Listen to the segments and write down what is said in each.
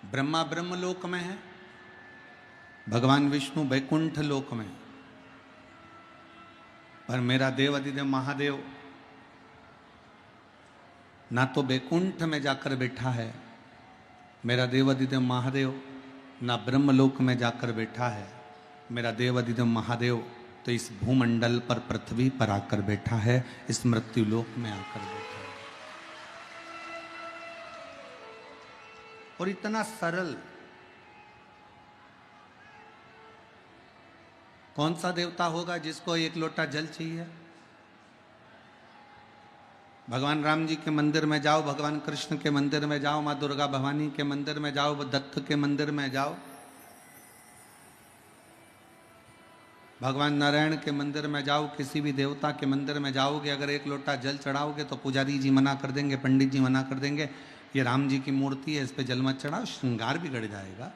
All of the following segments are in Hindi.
ब्रह्मा ब्रह्म लोक में है, भगवान विष्णु वैकुंठ लोक में, पर मेरा देव अधिदेव महादेव ना तो वैकुंठ में जाकर बैठा है, मेरा देव अधिदेव महादेव ना ब्रह्मलोक में जाकर बैठा है। मेरा देव अधिदेव महादेव तो इस भूमंडल पर पृथ्वी पर आकर बैठा है, इस मृत्यु लोक में आकर बैठा है। और इतना सरल, कौन सा देवता होगा जिसको एक लोटा जल चाहिए? भगवान राम जी के मंदिर में जाओ, भगवान कृष्ण के मंदिर में जाओ, माँ दुर्गा भवानी के मंदिर में जाओ, दत्त के मंदिर में जाओ, भगवान नारायण के मंदिर में जाओ, किसी भी देवता के मंदिर में जाओगे, अगर एक लोटा जल चढ़ाओगे तो पुजारी जी मना कर देंगे, पंडित जी मना कर देंगे, ये राम जी की मूर्ति है, इस पे जल मत चढ़ाओ, श्रृंगार बिगड़ जाएगा।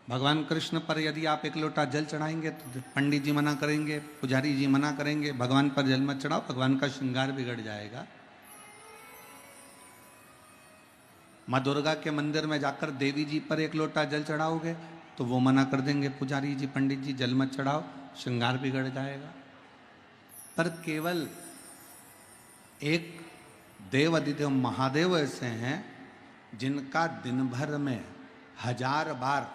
भगवान कृष्ण पर यदि आप एक लोटा जल चढ़ाएंगे तो पंडित जी मना करेंगे, पुजारी जी मना करेंगे, भगवान पर जल मत चढ़ाओ, भगवान का श्रृंगार बिगड़ जाएगा। माँ दुर्गा के मंदिर में जाकर देवी जी पर एक लोटा जल चढ़ाओगे तो वो मना कर देंगे, पुजारी जी पंडित जी जल मत चढ़ाओ, श्रृंगार बिगड़ जाएगा। पर केवल एक देव अधिदेव महादेव ऐसे हैं जिनका दिन भर में 1000 बार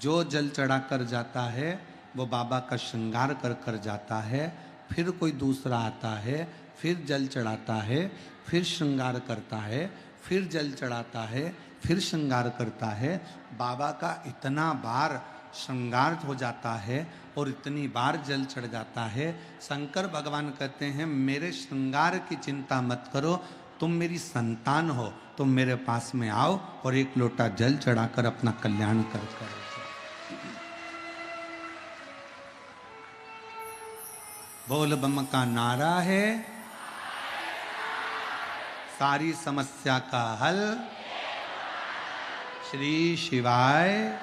जो जल चढ़ा कर जाता है वो बाबा का श्रृंगार कर कर जाता है, फिर कोई दूसरा आता है, फिर जल चढ़ाता है, फिर श्रृंगार करता है, फिर जल चढ़ाता है, फिर श्रृंगार करता है। बाबा का इतना बार श्रृंगार हो जाता है और इतनी बार जल चढ़ जाता है। शंकर भगवान कहते हैं मेरे श्रृंगार की चिंता मत करो, तुम मेरी संतान हो, तुम मेरे पास में आओ और एक लोटा जल चढ़ाकर अपना कल्याण कर कर। बोल बम का नारा है, सारी समस्या का हल श्री शिवाय।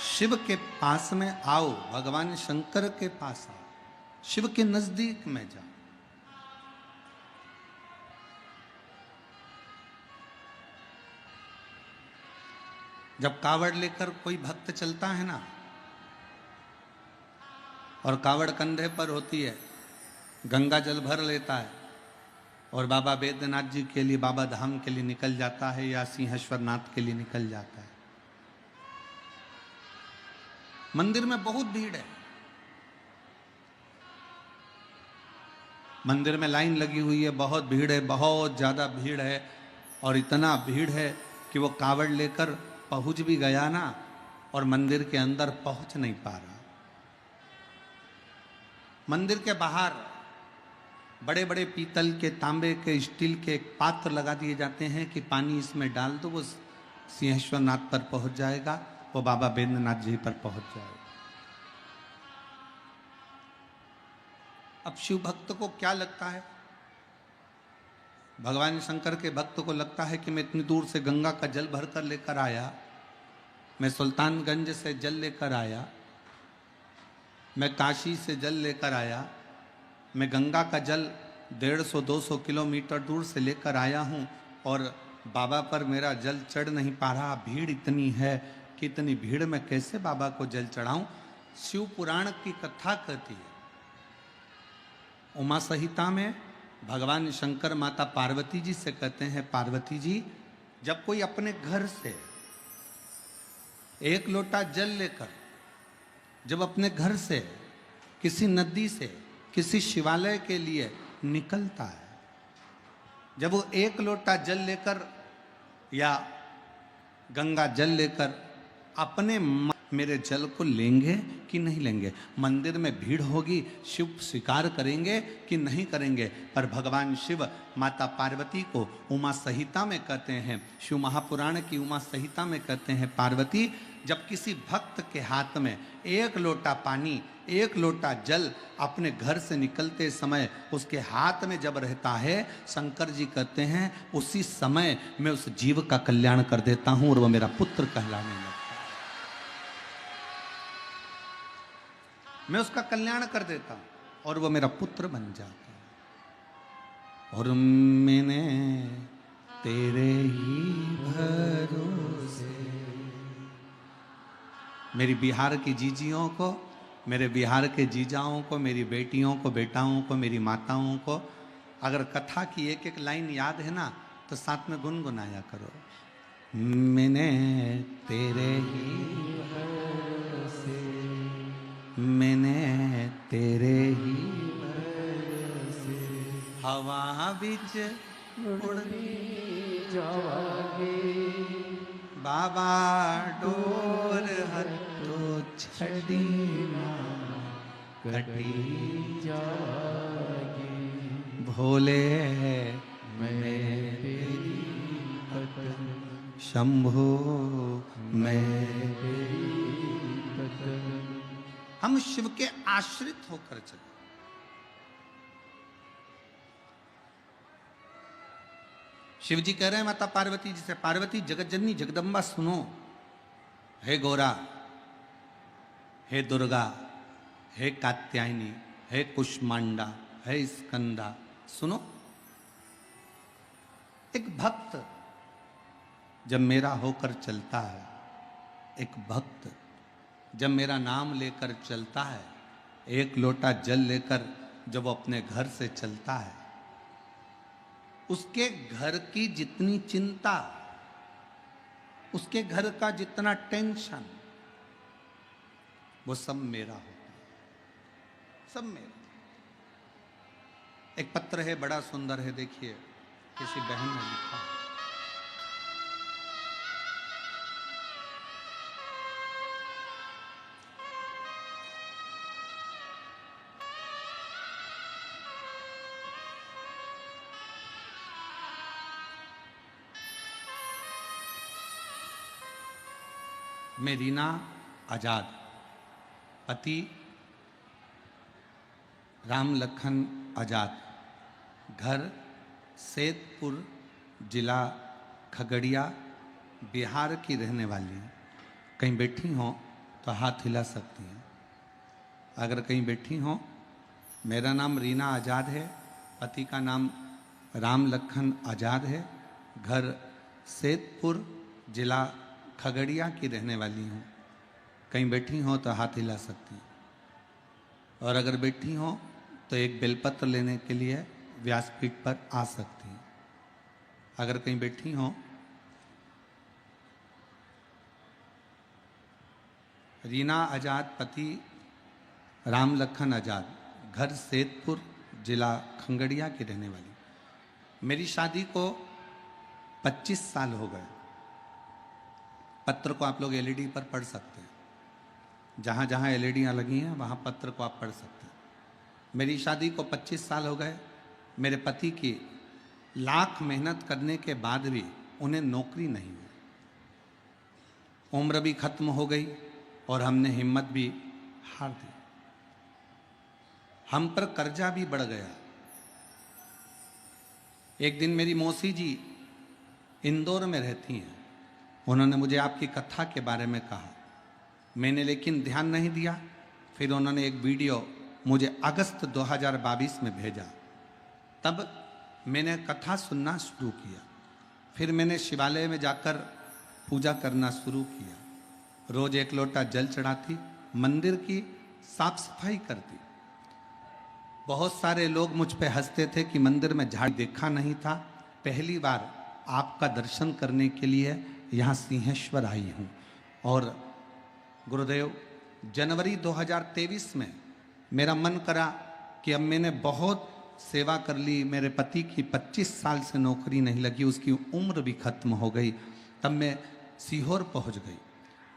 शिव के पास में आओ, भगवान शंकर के पास आओ, शिव के नजदीक में जाओ। जब कावड़ लेकर कोई भक्त चलता है ना और कावड़ कंधे पर होती है, गंगा जल भर लेता है और बाबा बैद्यनाथ जी के लिए, बाबा धाम के लिए निकल जाता है या सिंहेश्वर नाथ के लिए निकल जाता है। मंदिर में बहुत भीड़ है, मंदिर में लाइन लगी हुई है, बहुत भीड़ है, बहुत ज्यादा भीड़ है। और इतना भीड़ है कि वो कावड़ लेकर पहुंच भी गया ना और मंदिर के अंदर पहुंच नहीं पा रहा। मंदिर के बाहर बड़े बड़े पीतल के, तांबे के, स्टील के पात्र लगा दिए जाते हैं कि पानी इसमें डाल दो, वो सिंहेश्वर नाथ पर पहुंच जाएगा, वो बाबा बैद्यनाथ जी पर पहुंच जाएगा। अब शिव भक्त को क्या लगता है, भगवान शंकर के भक्त को लगता है कि मैं इतनी दूर से गंगा का जल भरकर लेकर आया, मैं सुल्तानगंज से जल लेकर आया, मैं काशी से जल लेकर आया, मैं गंगा का जल 150-200 किलोमीटर दूर से लेकर आया हूँ और बाबा पर मेरा जल चढ़ नहीं पा रहा, भीड़ इतनी है कि इतनी भीड़ में कैसे बाबा को जल चढ़ाऊं। शिव पुराण की कथा कहती है, उमा संहिता में भगवान शंकर माता पार्वती जी से कहते हैं, पार्वती जी जब कोई अपने घर से एक लोटा जल लेकर, जब अपने घर से किसी नदी से किसी शिवालय के लिए निकलता है, जब वो एक लोटा जल लेकर या गंगा जल लेकर अपने मेरे जल को लेंगे कि नहीं लेंगे, मंदिर में भीड़ होगी, शिव स्वीकार करेंगे कि नहीं करेंगे। पर भगवान शिव माता पार्वती को उमा संहिता में कहते हैं, शिव महापुराण की उमा संहिता में कहते हैं, पार्वती जब किसी भक्त के हाथ में एक लोटा पानी, एक लोटा जल अपने घर से निकलते समय उसके हाथ में जब रहता है, शंकर जी कहते हैं उसी समय मैं उस जीव का कल्याण कर देता हूं और वह मेरा पुत्र कहलाने लगता है। मैं उसका कल्याण कर देता हूं और वो मेरा पुत्र बन जाता है। और मैंने तेरे ही भरोसे। मेरी बिहार की जीजियों को, मेरे बिहार के जीजाओं को, मेरी बेटियों को, बेटाओं को, मेरी माताओं को अगर कथा की एक एक लाइन याद है ना तो साथ में गुनगुनाया करो। मैंने तेरे ही भरोसे, मैंने तेरे ही भरोसे, हवा बिच उड़ती जावागे, बाबा डोर हतो छड़ी कटी जागे, भोले मैं तेरी भक्त, शंभो मैं तेरी भक्त। हम शिव के आश्रित होकर चले। शिव जी कह रहे हैं माता पार्वती जी से, पार्वती जगत जननी जगदम्बा सुनो, हे गौरा, हे दुर्गा, हे कात्यायनी, हे कुष्मांडा, हे स्कंदा, सुनो। एक भक्त जब मेरा होकर चलता है, एक भक्त जब मेरा नाम लेकर चलता है, एक लोटा जल लेकर जब वो अपने घर से चलता है, उसके घर की जितनी चिंता, उसके घर का जितना टेंशन, वो सब मेरा होता है, सब मेरा। एक पत्र है, बड़ा सुंदर है, देखिए किसी बहन ने लिखा है। मैं रीना आजाद, पति राम लखन आजाद, घर सैदपुर, जिला खगड़िया, बिहार की रहने वाली हैं। कहीं बैठी हों तो हाथ हिला सकती हैं। अगर कहीं बैठी हों, मेरा नाम रीना आजाद है, पति का नाम राम लखन आजाद है, घर सैदपुर, जिला खगड़िया की रहने वाली हूँ। कहीं बैठी हो तो हाथ हिला सकती हैं। और अगर बैठी हो तो एक बेलपत्र लेने के लिए व्यासपीठ पर आ सकती हैं। अगर कहीं बैठी हो, रीना आजाद, पति राम लखन आजाद, घर सैदपुर, जिला खगड़िया की रहने वाली। मेरी शादी को 25 साल हो गए। पत्र को आप लोग एलईडी पर पढ़ सकते हैं, जहाँ जहाँ एलईडियाँ लगी हैं वहाँ पत्र को आप पढ़ सकते हैं। मेरी शादी को 25 साल हो गए। मेरे पति की लाख मेहनत करने के बाद भी उन्हें नौकरी नहीं हुई। उम्र भी खत्म हो गई और हमने हिम्मत भी हार दी। हम पर कर्जा भी बढ़ गया। एक दिन मेरी मौसी जी इंदौर में रहती हैं, उन्होंने मुझे आपकी कथा के बारे में कहा। मैंने लेकिन ध्यान नहीं दिया। फिर उन्होंने एक वीडियो मुझे अगस्त 2022 में भेजा। तब मैंने कथा सुनना शुरू किया। फिर मैंने शिवालय में जाकर पूजा करना शुरू किया। रोज एक लोटा जल चढ़ाती, मंदिर की साफ सफाई करती। बहुत सारे लोग मुझ पे हंसते थे कि मंदिर में झाड़ देखा नहीं था। पहली बार आपका दर्शन करने के लिए यहाँ सिंहेश्वर आई हूँ। और गुरुदेव, जनवरी 2023 में मेरा मन करा कि अब मैंने बहुत सेवा कर ली, मेरे पति की 25 साल से नौकरी नहीं लगी, उसकी उम्र भी खत्म हो गई। तब मैं सीहोर पहुँच गई।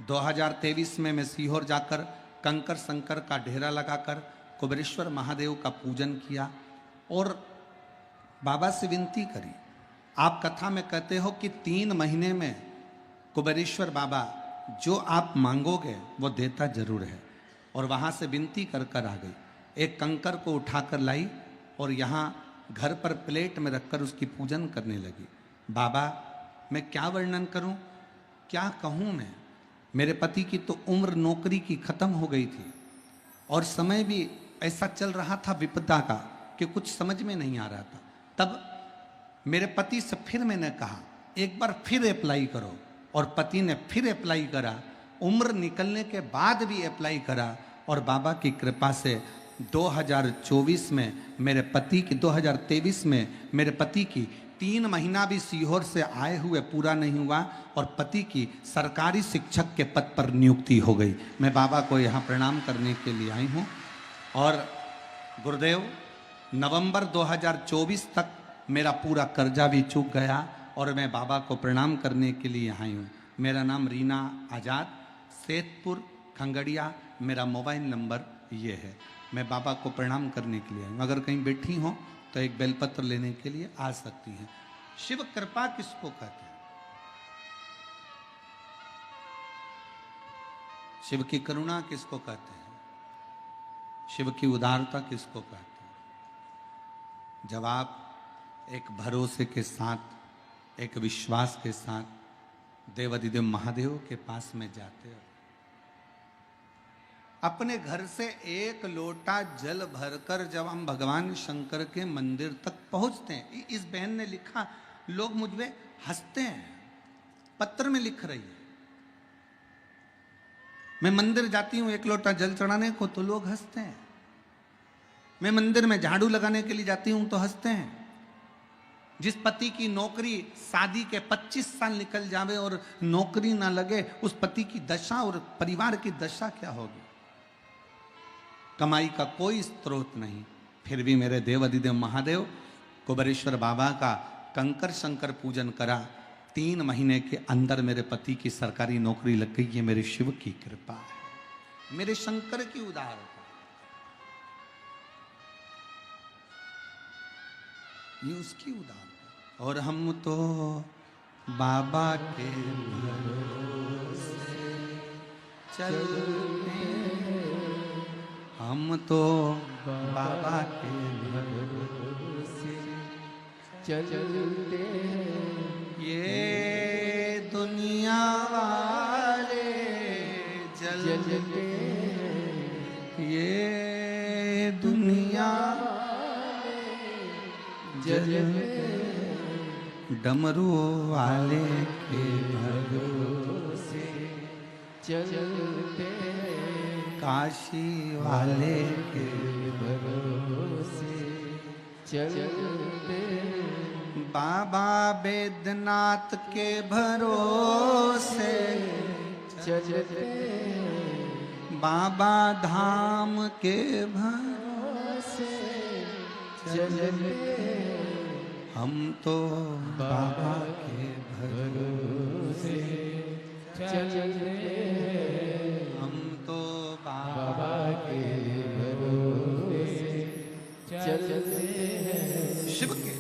2023 में मैं सीहोर जाकर कंकर शंकर का ढेरा लगाकर कुबेरेश्वर महादेव का पूजन किया और बाबा से विनती करी। आप कथा में कहते हो कि 3 महीने में कुबेरेश्वर बाबा जो आप मांगोगे वो देता जरूर है। और वहाँ से विनती कर कर आ गई। एक कंकर को उठाकर लाई और यहाँ घर पर प्लेट में रखकर उसकी पूजन करने लगी। बाबा, मैं क्या वर्णन करूं, क्या कहूं मैं। मेरे पति की तो उम्र नौकरी की खत्म हो गई थी और समय भी ऐसा चल रहा था विपदा का कि कुछ समझ में नहीं आ रहा था। तब मेरे पति से फिर मैंने कहा एक बार फिर अप्लाई करो, और पति ने फिर अप्लाई करा। उम्र निकलने के बाद भी अप्लाई करा, और बाबा की कृपा से 2024 में मेरे पति की 2023 में मेरे पति की 3 महीना भी सीहोर से आए हुए पूरा नहीं हुआ, और पति की सरकारी शिक्षक के पद पर नियुक्ति हो गई। मैं बाबा को यहाँ प्रणाम करने के लिए आई हूँ। और गुरुदेव, नवंबर 2024 तक मेरा पूरा कर्जा भी चूक गया, और मैं बाबा को प्रणाम करने के लिए आई हूँ। मेरा नाम रीना आज़ाद, सेतपुर खंगड़िया, मेरा मोबाइल नंबर ये है। मैं बाबा को प्रणाम करने के लिए आई हूँ। अगर कहीं बैठी हो तो एक बेलपत्र लेने के लिए आ सकती हैं। शिव कृपा किसको कहते हैं? शिव की करुणा किसको कहते हैं? शिव की उदारता किसको कहते हैं? जब आप एक भरोसे के साथ, एक विश्वास के साथ देवाधिदेव महादेव के पास में जाते हो, अपने घर से एक लोटा जल भरकर जब हम भगवान शंकर के मंदिर तक पहुंचते हैं, इस बहन ने लिखा, लोग मुझ में हंसते हैं, पत्र में लिख रही है, मैं मंदिर जाती हूं एक लोटा जल चढ़ाने को तो लोग हंसते हैं, मैं मंदिर में झाड़ू लगाने के लिए जाती हूं तो हंसते हैं। जिस पति की नौकरी शादी के 25 साल निकल जावे और नौकरी ना लगे, उस पति की दशा और परिवार की दशा क्या होगी? कमाई का कोई स्रोत नहीं, फिर भी मेरे देव अधिदेव महादेव कुबेरेश्वर बाबा का कंकर शंकर पूजन करा। 3 महीने के अंदर मेरे पति की सरकारी नौकरी लग गई। ये मेरे शिव की कृपा है, मेरे शंकर की उदारता, ये उसकी उदारता। और हम तो बाबा के भरोसे चलते, हम तो बाबा के भरोसे चलते, ये दुनिया वाले जलते, ये दुनिया जलते, डमरू वाले के भरोसे चलते, काशी वाले के भरोसे चलते, बाबा बैद्यनाथ के भरोसे चलते, बाबा धाम के भरोसे चलते, हम तो बाबा के भरोसे चलते, हम तो बाबा के भरोसे चलते। शिव के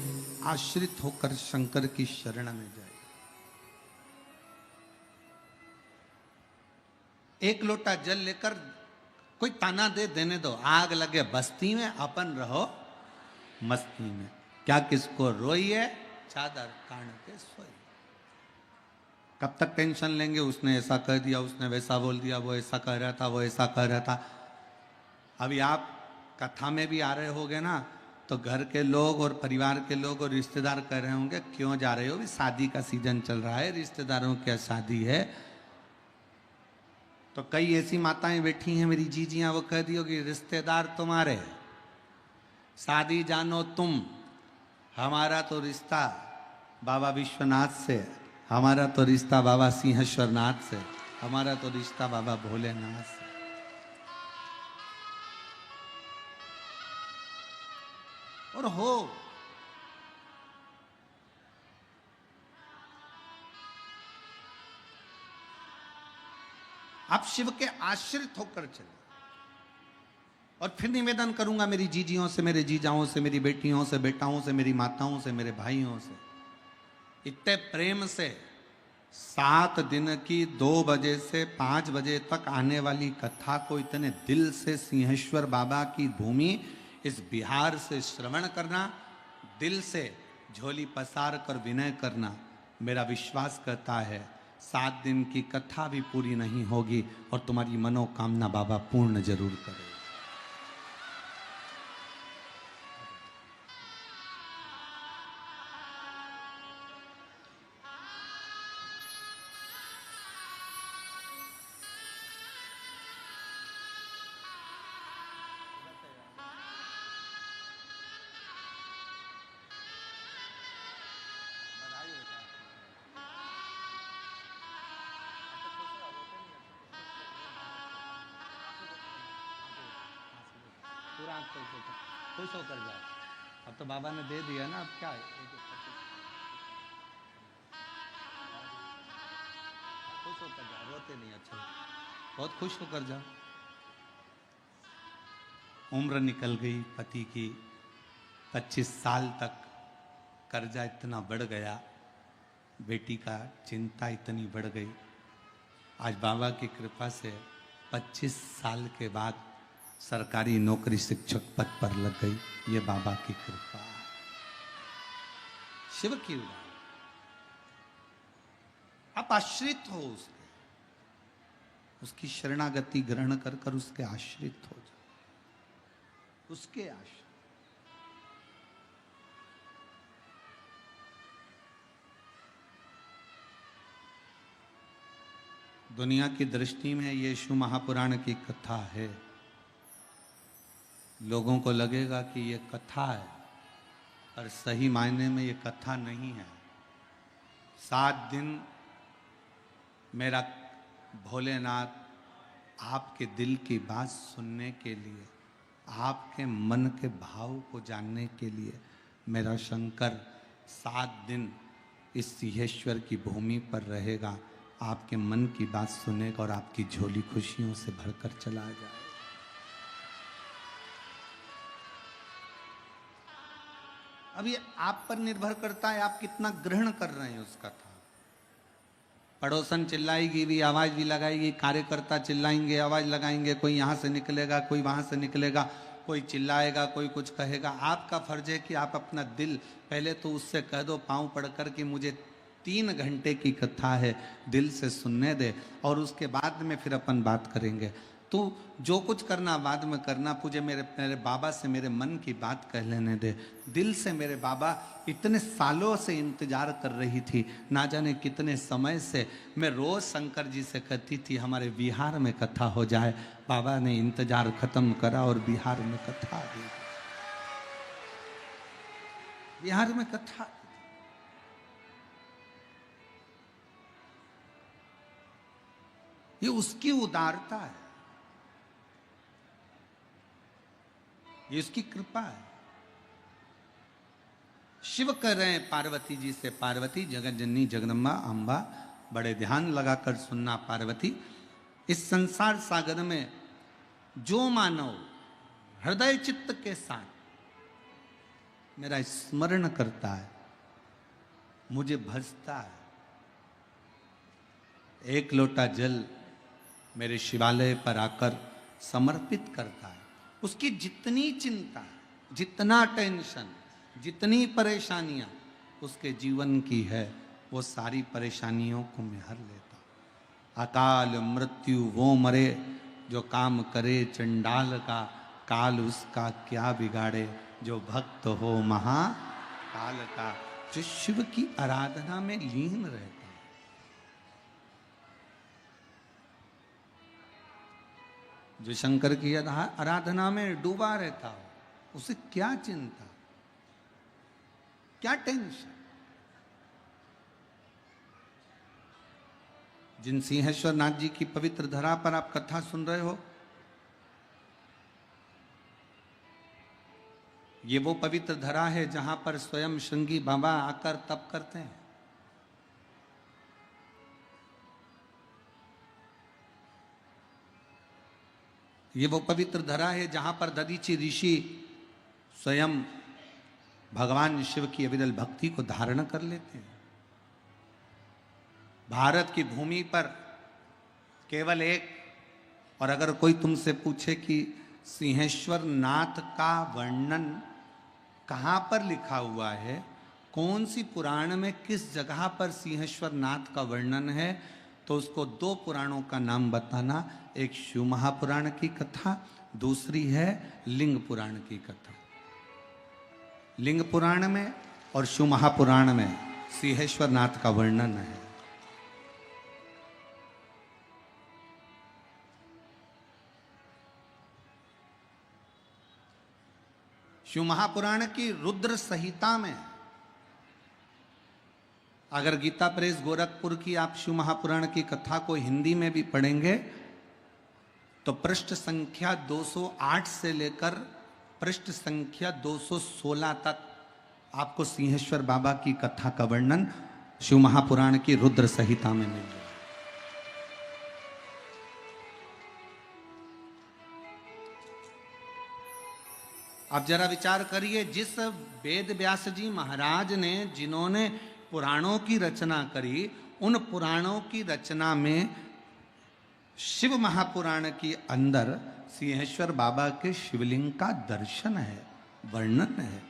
आश्रित होकर शंकर की शरण में जाए। एक लोटा जल लेकर कोई ताना दे देने दो, आग लगे बस्ती में, अपन रहो मस्ती में। क्या किसको रोइए, चादर कान के सोइए। कब तक टेंशन लेंगे, उसने ऐसा कह दिया, उसने वैसा बोल दिया, वो ऐसा कह रहा था, वो ऐसा कह रहा था। अभी आप कथा में भी आ रहे होगे ना, तो घर के लोग और परिवार के लोग और रिश्तेदार कह रहे होंगे क्यों जा रहे हो, भी शादी का सीजन चल रहा है, रिश्तेदारों की शादी है। तो कई ऐसी माताएं बैठी हैं मेरी जीजियां, वो कह दी होगी रिश्तेदार तुम्हारे, शादी जानो तुम, हमारा तो रिश्ता बाबा विश्वनाथ से, हमारा तो रिश्ता बाबा सिंहेश्वर नाथ से, हमारा तो रिश्ता बाबा भोलेनाथ से। और हो आप शिव के आश्रित होकर चले। और फिर निवेदन करूंगा मेरी जीजियों से, मेरे जीजाओं से, मेरी बेटियों से, बेटाओं से, मेरी माताओं से, मेरे भाइयों से, इतने प्रेम से 7 दिन की 2 बजे से 5 बजे तक आने वाली कथा को इतने दिल से सिंहेश्वर बाबा की भूमि इस बिहार से श्रवण करना, दिल से झोली पसार कर विनय करना, मेरा विश्वास करता है 7 दिन की कथा भी पूरी नहीं होगी और तुम्हारी मनोकामना बाबा पूर्ण जरूर करे। आंख खोल के खुश होकर जाओ। अब तो बाबा ने दे दिया ना, अब क्या है, खुश होकर जाओ, रोते नहीं। अच्छा, बहुत खुश होकर जाओ। उम्र निकल गई पति की, 25 साल तक कर्जा इतना बढ़ गया, बेटी का चिंता इतनी बढ़ गई। आज बाबा की कृपा से 25 साल के बाद सरकारी नौकरी शिक्षक पद पर लग गई। ये बाबा की कृपा, शिव की उदाहरण। आप आश्रित हो उसके, उसकी शरणागति ग्रहण कर कर उसके आश्रित हो जाओ, उसके आश्रित। दुनिया की दृष्टि में ये शिव महापुराण की कथा है। लोगों को लगेगा कि ये कथा है, पर सही मायने में ये कथा नहीं है। 7 दिन मेरा भोलेनाथ आपके दिल की बात सुनने के लिए, आपके मन के भाव को जानने के लिए मेरा शंकर 7 दिन इस सिंहेश्वर की भूमि पर रहेगा, आपके मन की बात सुनेगा और आपकी झोली खुशियों से भरकर चला जाए। अब ये आप पर निर्भर करता है, आप कितना ग्रहण कर रहे हैं उस कथा। पड़ोसन चिल्लाएगी भी, आवाज भी लगाएगी, कार्यकर्ता चिल्लाएंगे, आवाज लगाएंगे, कोई यहाँ से निकलेगा, कोई वहां से निकलेगा, कोई चिल्लाएगा, कोई कुछ कहेगा। आपका फर्ज है कि आप अपना दिल पहले तो उससे कह दो, पांव पड़कर कि मुझे 3 घंटे की कथा है, दिल से सुनने दे, और उसके बाद में फिर अपन बात करेंगे। तो जो कुछ करना बाद में करना, मुझे मेरे बाबा से मेरे मन की बात कह लेने दे। दिल से मेरे बाबा इतने सालों से इंतजार कर रही थी, ना जाने कितने समय से मैं रोज शंकर जी से कहती थी हमारे बिहार में कथा हो जाए। बाबा ने इंतजार खत्म करा और बिहार में कथा हुई। बिहार में कथा, ये उसकी उदारता है, ये उसकी कृपा है। शिव कह रहे हैं पार्वती जी से, पार्वती जगत जननी जगदम्बा अम्बा, बड़े ध्यान लगाकर सुनना पार्वती। इस संसार सागर में जो मानव हृदय चित्त के साथ मेरा स्मरण करता है, मुझे भजता है, एक लोटा जल मेरे शिवालय पर आकर समर्पित करता है, उसकी जितनी चिंता, जितना टेंशन, जितनी परेशानियां उसके जीवन की है, वो सारी परेशानियों को मैं हर लेता हूं। अकाल मृत्यु वो मरे जो काम करे चंडाल का, काल उसका क्या बिगाड़े जो भक्त हो महाकाल का। जो शिव की आराधना में लीन रहता है, जो शंकर की आराधना में डूबा रहता हो, उसे क्या चिंता, क्या टेंशन। जिन सिंहेश्वर नाथ जी की पवित्र धरा पर आप कथा सुन रहे हो, ये वो पवित्र धरा है जहां पर स्वयं श्रृंगी बाबा आकर तप करते हैं। ये वो पवित्र धरा है जहां पर दधीचि ऋषि स्वयं भगवान शिव की अविरल भक्ति को धारण कर लेते हैं। भारत की भूमि पर केवल एक, और अगर कोई तुमसे पूछे कि सिंहेश्वर नाथ का वर्णन कहां पर लिखा हुआ है, कौन सी पुराण में किस जगह पर सिंहेश्वर नाथ का वर्णन है, तो उसको 2 पुराणों का नाम बताना। एक शिव महापुराण की कथा, दूसरी है लिंग पुराण की कथा। लिंग पुराण में और शिव महापुराण में सिंहेश्वर नाथ का वर्णन है। शिव महापुराण की रुद्र संहिता में, अगर गीता प्रेस गोरखपुर की आप शिव महापुराण की कथा को हिंदी में भी पढ़ेंगे तो पृष्ठ संख्या 208 से लेकर पृष्ठ संख्या 216 तक आपको सिंहेश्वर बाबा की कथा का वर्णन शिव महापुराण की रुद्र संहिता में मिल जाए। अब जरा विचार करिए, जिस वेद व्यास जी महाराज ने जिन्होंने पुराणों की रचना करी, उन पुराणों की रचना में शिव महापुराण के अंदर सिंहेश्वर बाबा के शिवलिंग का दर्शन है, वर्णन है।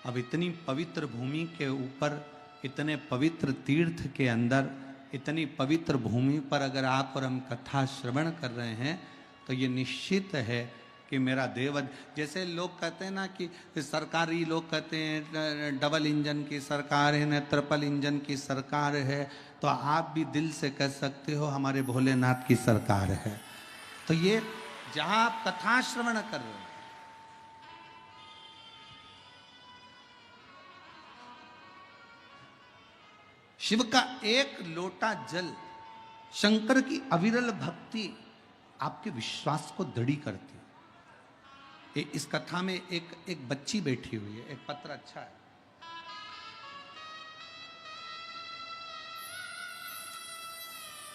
अब इतनी पवित्र भूमि के ऊपर, इतने पवित्र तीर्थ के अंदर, इतनी पवित्र भूमि पर अगर आप और हम कथा श्रवण कर रहे हैं तो ये निश्चित है कि मेरा देव, जैसे लोग कहते हैं ना कि सरकारी लोग कहते हैं डबल इंजन की सरकार है न ट्रिपल इंजन की सरकार है, तो आप भी दिल से कह सकते हो हमारे भोलेनाथ की सरकार है। तो ये जहां आप कथा श्रवण कर रहे हो, शिव का एक लोटा जल, शंकर की अविरल भक्ति आपके विश्वास को दृढ़ करती है। इस कथा में एक बच्ची बैठी हुई है, एक पत्र अच्छा है,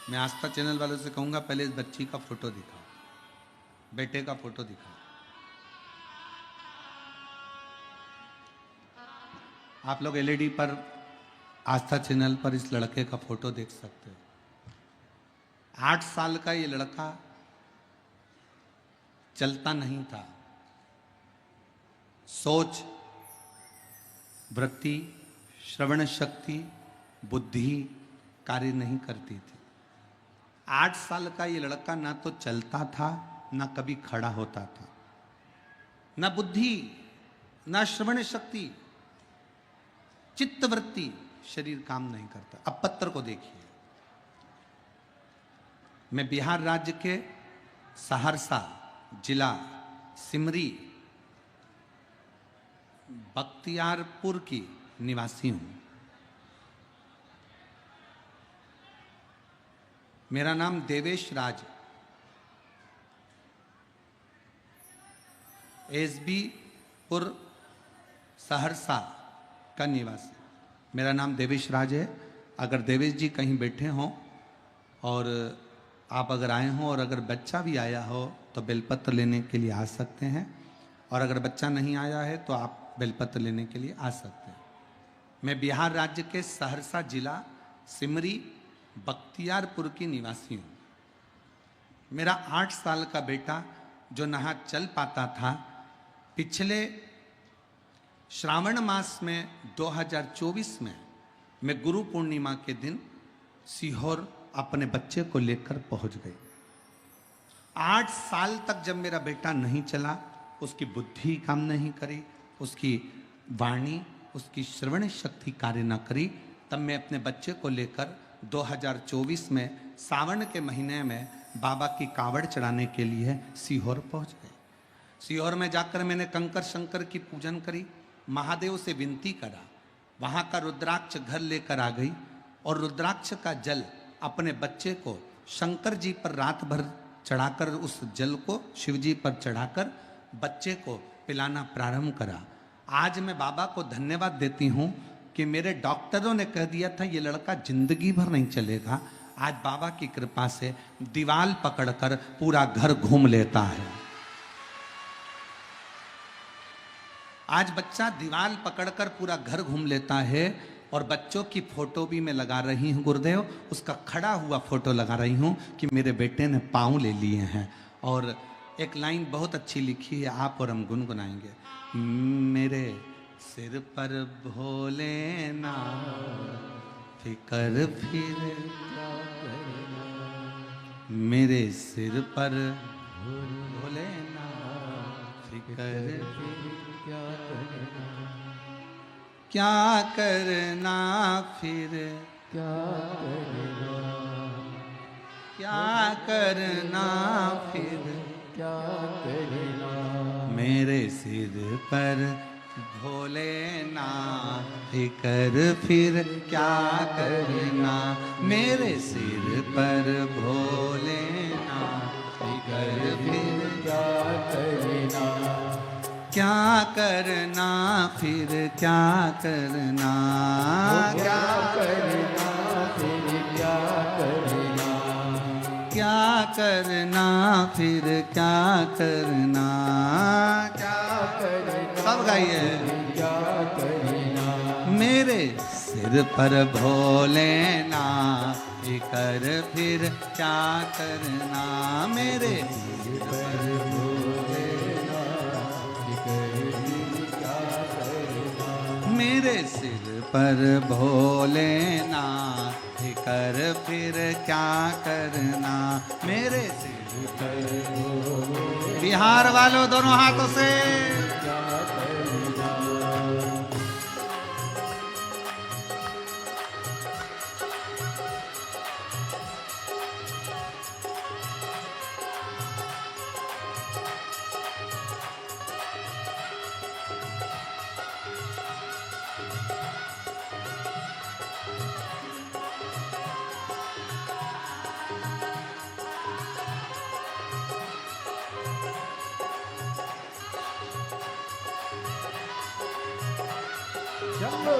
मैं आस्था चैनल वालों से कहूंगा पहले इस बच्ची का फोटो दिखाओ, बेटे का फोटो दिखाओ। आप लोग एलईडी पर आस्था चैनल पर इस लड़के का फोटो देख सकते हो। 8 साल का ये लड़का चलता नहीं था, सोच, वृत्ति, श्रवण शक्ति, बुद्धि कार्य नहीं करती थी। 8 साल का ये लड़का ना तो चलता था, ना कभी खड़ा होता था, ना बुद्धि, ना श्रवण शक्ति, चित्तवृत्ति, शरीर काम नहीं करता। अब पत्र को देखिए, मैं बिहार राज्य के सहरसा जिला सिमरी बख्तियारपुर की निवासी हूं। मेरा नाम देवेश राज, एसबी पुर सहरसा का निवासी। मेरा नाम देवेश राज है। अगर देवेश जी कहीं बैठे हों और आप अगर आए हों और अगर बच्चा भी आया हो तो बेलपत्र लेने के लिए आ सकते हैं, और अगर बच्चा नहीं आया है तो आप बेलपत्र लेने के लिए आ सकते हैं। मैं बिहार राज्य के सहरसा जिला सिमरी बख्तियारपुर की निवासी हूँ। मेरा 8 साल का बेटा जो ना चल पाता था, पिछले श्रावण मास में 2024 में मैं गुरु पूर्णिमा के दिन सीहोर अपने बच्चे को लेकर पहुंच गई। 8 साल तक जब मेरा बेटा नहीं चला, उसकी बुद्धि काम नहीं करी, उसकी वाणी, उसकी श्रवण शक्ति कार्य न करी, तब मैं अपने बच्चे को लेकर 2024 में सावन के महीने में बाबा की कावड़ चढ़ाने के लिए सीहोर पहुंच गए। सीहोर में जाकर मैंने कंकर शंकर की पूजन करी, महादेव से विनती करा, वहाँ का रुद्राक्ष घर लेकर आ गई और रुद्राक्ष का जल अपने बच्चे को शंकर जी पर रात भर चढ़ाकर, उस जल को शिव जी पर चढ़ाकर बच्चे को पिलाना प्रारंभ करा। आज मैं बाबा को धन्यवाद देती हूँ कि मेरे डॉक्टरों ने कह दिया था ये लड़का जिंदगी भर नहीं चलेगा, आज बाबा की कृपा से दीवाल पकड़कर पूरा घर घूम लेता है। आज बच्चा दीवाल पकड़कर पूरा घर घूम लेता है। और बच्चों की फोटो भी मैं लगा रही हूँ गुरुदेव, उसका खड़ा हुआ फोटो लगा रही हूँ कि मेरे बेटे ने पाँव ले लिए हैं। और एक लाइन बहुत अच्छी लिखी है, आप और हम गुनगुनाएंगे। मेरे सिर पर भोले ना फिकर फिर, मेरे सिर पर भोले ना फिकर फिर, क्या करना फिर, क्या करना फिर, क्या करना, मेरे सिर पर भोलेनाथ फिकर फिर क्या करना, मेरे सिर पर भोलेनाथ फिकर फिर क्या करना। क्या करना फिर क्या करना, क्या करना फिर क्या करना, क्या करना फिर क्या करना, क्या करना सब गाइए। क्या करना, मेरे सिर पर भोलेनाथ कर फिर क्या करना, मेरे सिर पर भोलेनाथ कर क्या करना, मेरे सिर पर भोलेनाथ कर फिर क्या करना, मेरे सिर पर भोलेनाथ बिहार वालों दोनों हाथों से क्या करना, जम्बो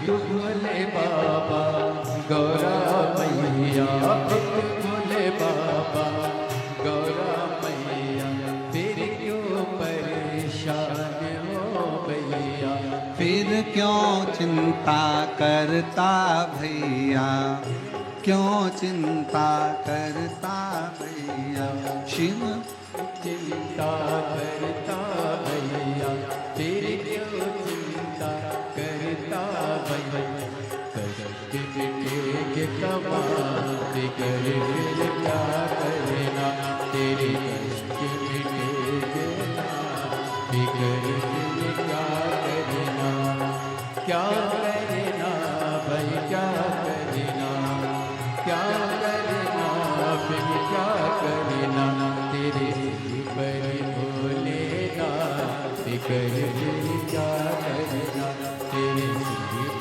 भोले बाबा गौरा मैया, भोले बाबा गौरा मैया, फिर क्यों परेशान हो भैया, फिर क्यों चिंता करता भैया, क्यों चिंता करता भैया, शिव चिंता करता भैया, फिर क्यों चिंता करता भैया, करके मिटेगे कमाल फिकर फिर क्या करना, तेरे कष्ट मिटेगे फिकर फिर क्या करना, क्या करना भाई क्या करना, क्या करना फिर क्या करना, तेरे पर भोलेनाथ फिकर फिर क्या करना, तेरे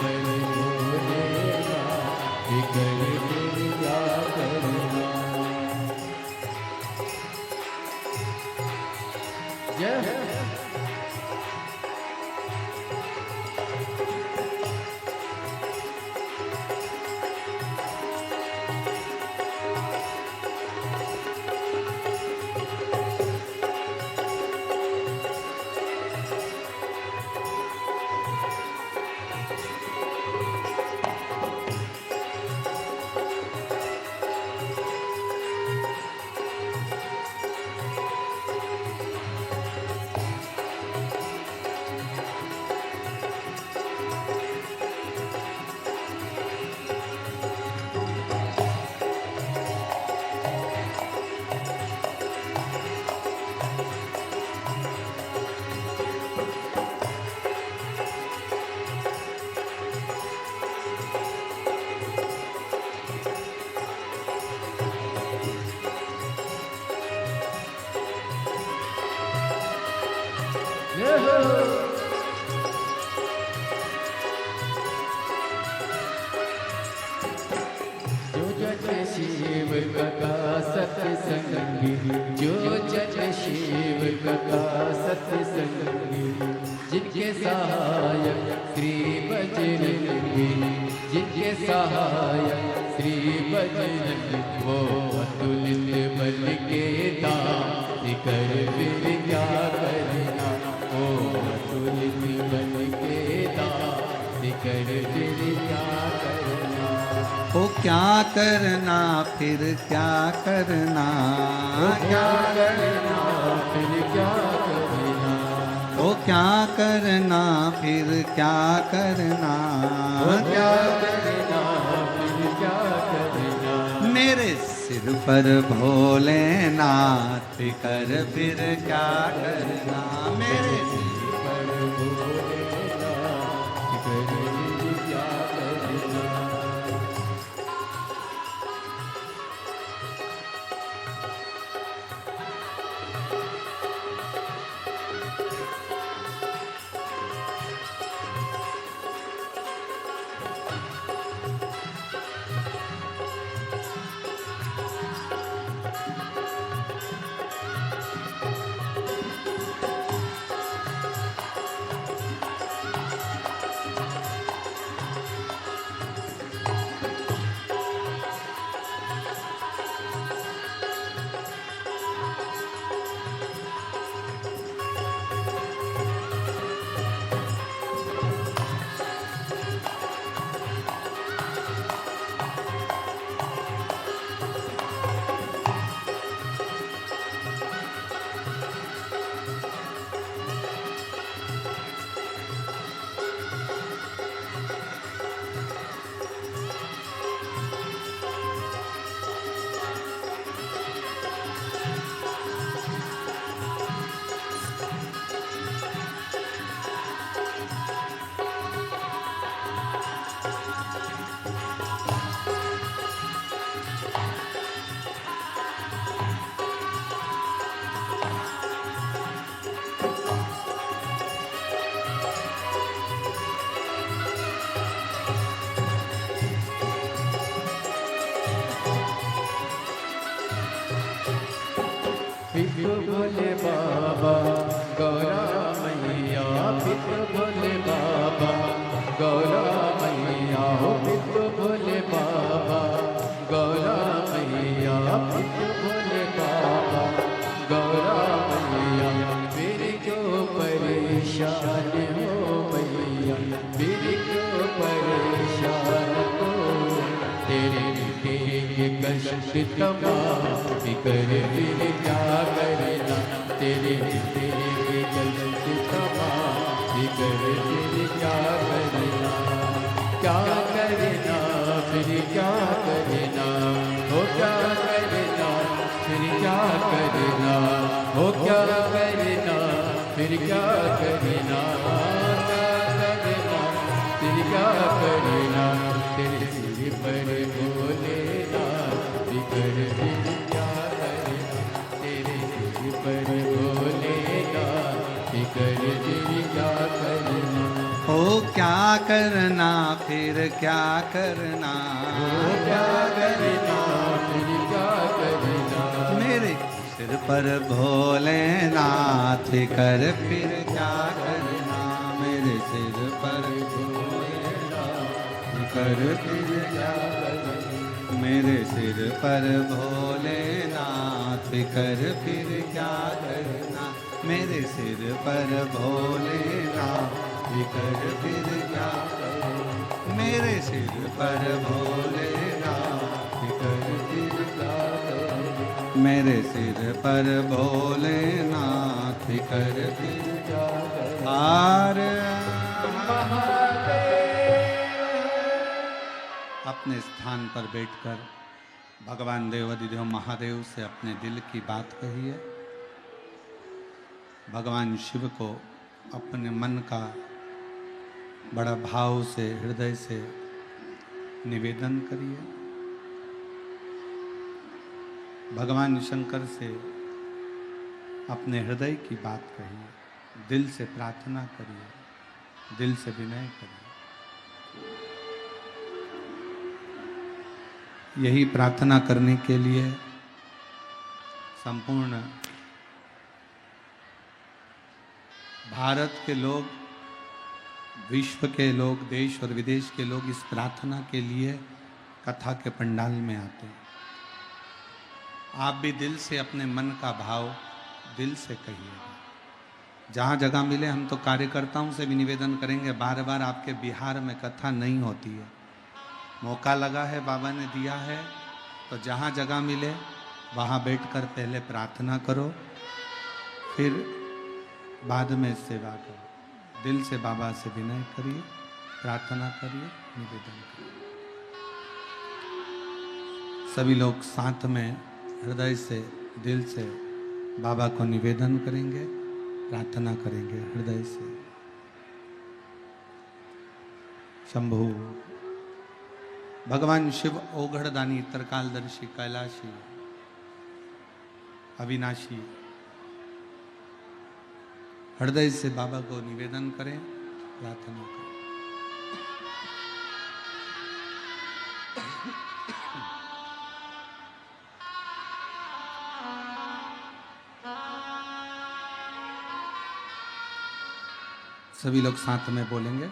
पर भोलेनाथ फिकर फिर क्या करना। जय जो जग शिव का सत शिव कथा सत्संगी, जिनके सहायक श्री बजरंगी, जिनके सहायक श्री बजरंगी, वो अतुलित बल के दान कर फिर क्या करना, वो अतुलित बल के दान कर फिर क्या करना, ओ क्या करना फिर क्या करना, वो क्या करना फिर क्या करना, ओ क्या करना फिर क्या करना, वो क्या करना फिर क्या करना, मेरे सिर पर भोलेनाथ कर फिर क्या करना, मेरे सिर पर भोलेनाथ कर फिर क्या करना, पितु भोले बाबा गौरा मैया, पितु भोले बाबा गौरा मैया, हो पितु भोले बाबा गौरा मैया, पितु भोले बाबा गौरा मैया, मेरे क्यों परेशान हो मैया, मेरे क्यों परेशान हो, तेरे के कष्ट तमाम कर फिर क्या करना, तेरे के कष्ट तमाम कर फिर क्या करना, क्या करना फिर क्या करना, हो क्या करना फिर क्या करना, हो क्या करना फिर क्या करना, क्या करना फिर क्या करना, तेरे सिर पर भोलेनाथ कर फिर क्या करना, तेरे सिर पर भोलेनाथ कर फिर क्या करना, ओ क्या करना फिर क्या करना, वो क्या करना फिर क्या करना, मेरे सिर पर भोलेनाथ कर फिर क्या करना, मेरे सिर पर भोलेनाथ कर फिर क्या करना, मेरे सिर पर भोलेनाथ कर फिर क्या करना, मेरे सिर पर भोलेनाथ कर फिर क्या करना, मेरे सिर पर भोलेनाथ कर फिर क्या करना, मेरे सिर पर भोलेनाथ कर फिर क्या करना, अपने स्थान पर बैठकर भगवान देवाधिदेव महादेव से अपने दिल की बात कहिए। भगवान शिव को अपने मन का बड़ा भाव से हृदय से निवेदन करिए। भगवान शंकर से अपने हृदय की बात कहिए, दिल से प्रार्थना करिए, दिल से विनय करिए। यही प्रार्थना करने के लिए संपूर्ण भारत के लोग, विश्व के लोग, देश और विदेश के लोग इस प्रार्थना के लिए कथा के पंडाल में आते हैं। आप भी दिल से अपने मन का भाव दिल से कहिएगा। जहाँ जगह मिले, हम तो कार्यकर्ताओं से भी निवेदन करेंगे, बार बार आपके बिहार में कथा नहीं होती है, मौका लगा है, बाबा ने दिया है, तो जहाँ जगह मिले वहाँ बैठकर पहले प्रार्थना करो, फिर बाद में सेवा करो। दिल से बाबा से विनय करिए, प्रार्थना करिए, निवेदन करिए। सभी लोग साथ में हृदय से, दिल से बाबा को निवेदन करेंगे, प्रार्थना करेंगे हृदय से। शंभु भगवान शिव ओघड़दानी, त्रिकालदर्शी, कैलाशी, अविनाशी, हृदय से बाबा को निवेदन करें, प्रार्थना करें। सभी लोग साथ में बोलेंगे।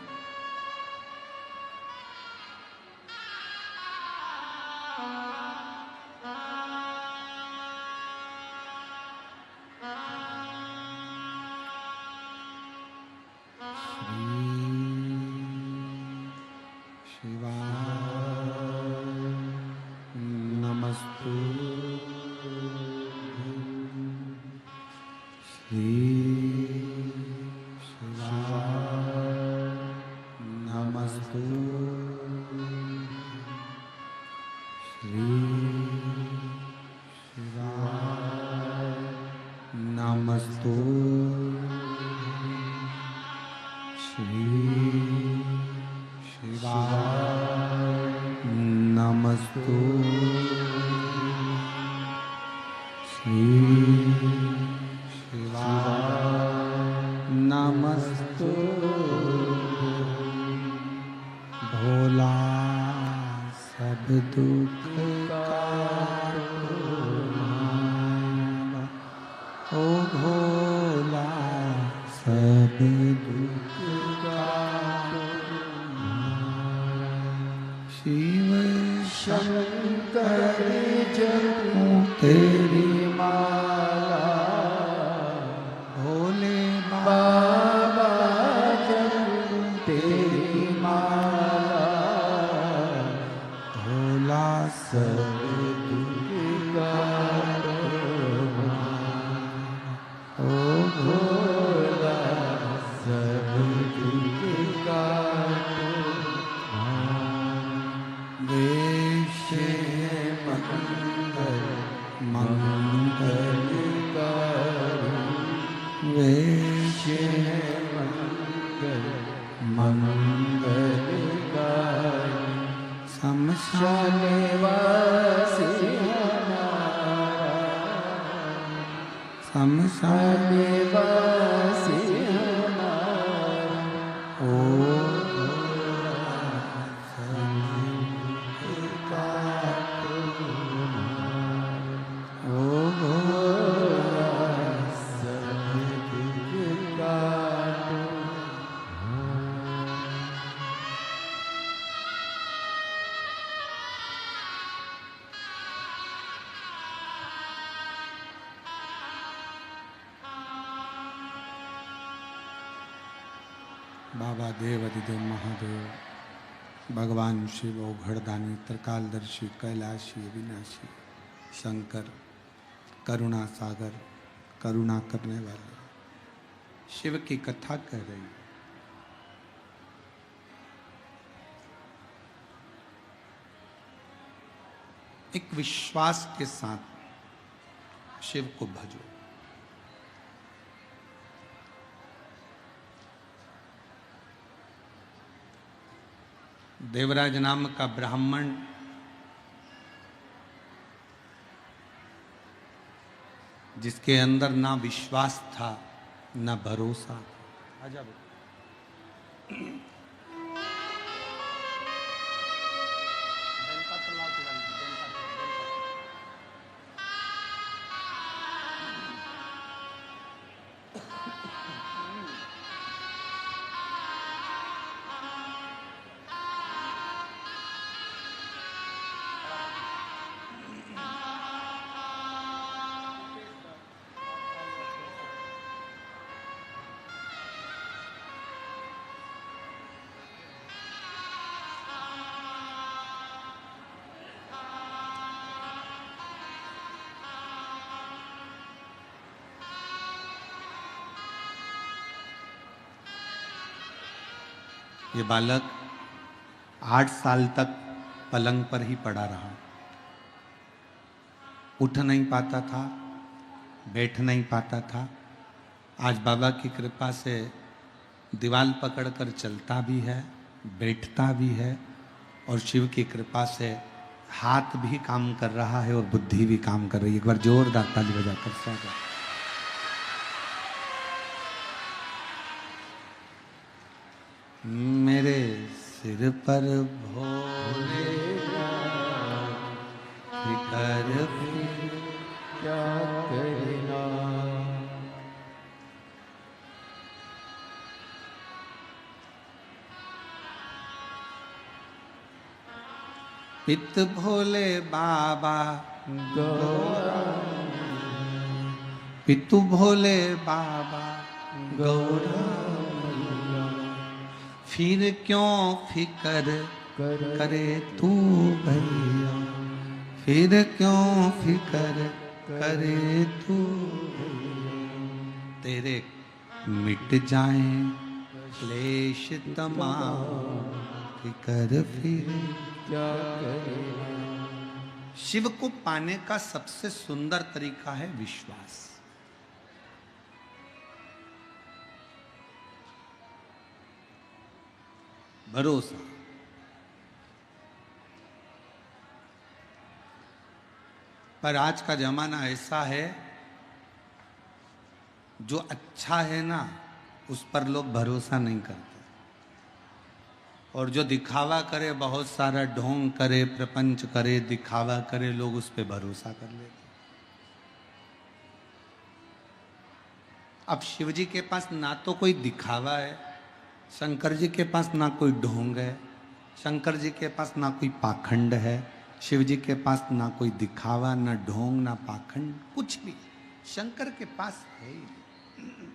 बाबा देव अधिदेव महादेव, भगवान शिव ओघड़दानी, त्रिकालदर्शी, कैलाशी, अविनाशी, शंकर, करुणा सागर, करुणा करने वाले, शिव की कथा कह रही है। एक विश्वास के साथ शिव को भजो। देवराज नाम का ब्राह्मण जिसके अंदर ना विश्वास था ना भरोसा था। आजा ये बालक 8 साल तक पलंग पर ही पड़ा रहा, उठ नहीं पाता था, बैठ नहीं पाता था। आज बाबा की कृपा से दीवाल पकड़कर चलता भी है, बैठता भी है, और शिव की कृपा से हाथ भी काम कर रहा है और बुद्धि भी काम कर रही है। एक बार जोरदार ताली बजाकर स्वागत। मेरे सिर पर भोले फिकर फिर क्या करना। पित भोले बाबा गौरा पितु भोले बाबा गौरा, फिर क्यों फिकर करे तू भैया, फिर क्यों फिकर करे तू, तेरे मिट जाए क्लेश तमाम, फिकर फिर क्या करना। शिव को पाने का सबसे सुंदर तरीका है विश्वास। भरोसा। पर आज का जमाना ऐसा है, जो अच्छा है ना उस पर लोग भरोसा नहीं करते, और जो दिखावा करे, बहुत सारा ढोंग करे, प्रपंच करे, दिखावा करे, लोग उस पर भरोसा कर लेते। अब शिव जी के पास ना तो कोई दिखावा है, शंकर जी के पास ना कोई ढोंग है, शंकर जी के पास ना कोई पाखंड है, शिव जी के पास ना कोई दिखावा, ना ढोंग, ना पाखंड, कुछ भी शंकर के पास है ही नहीं।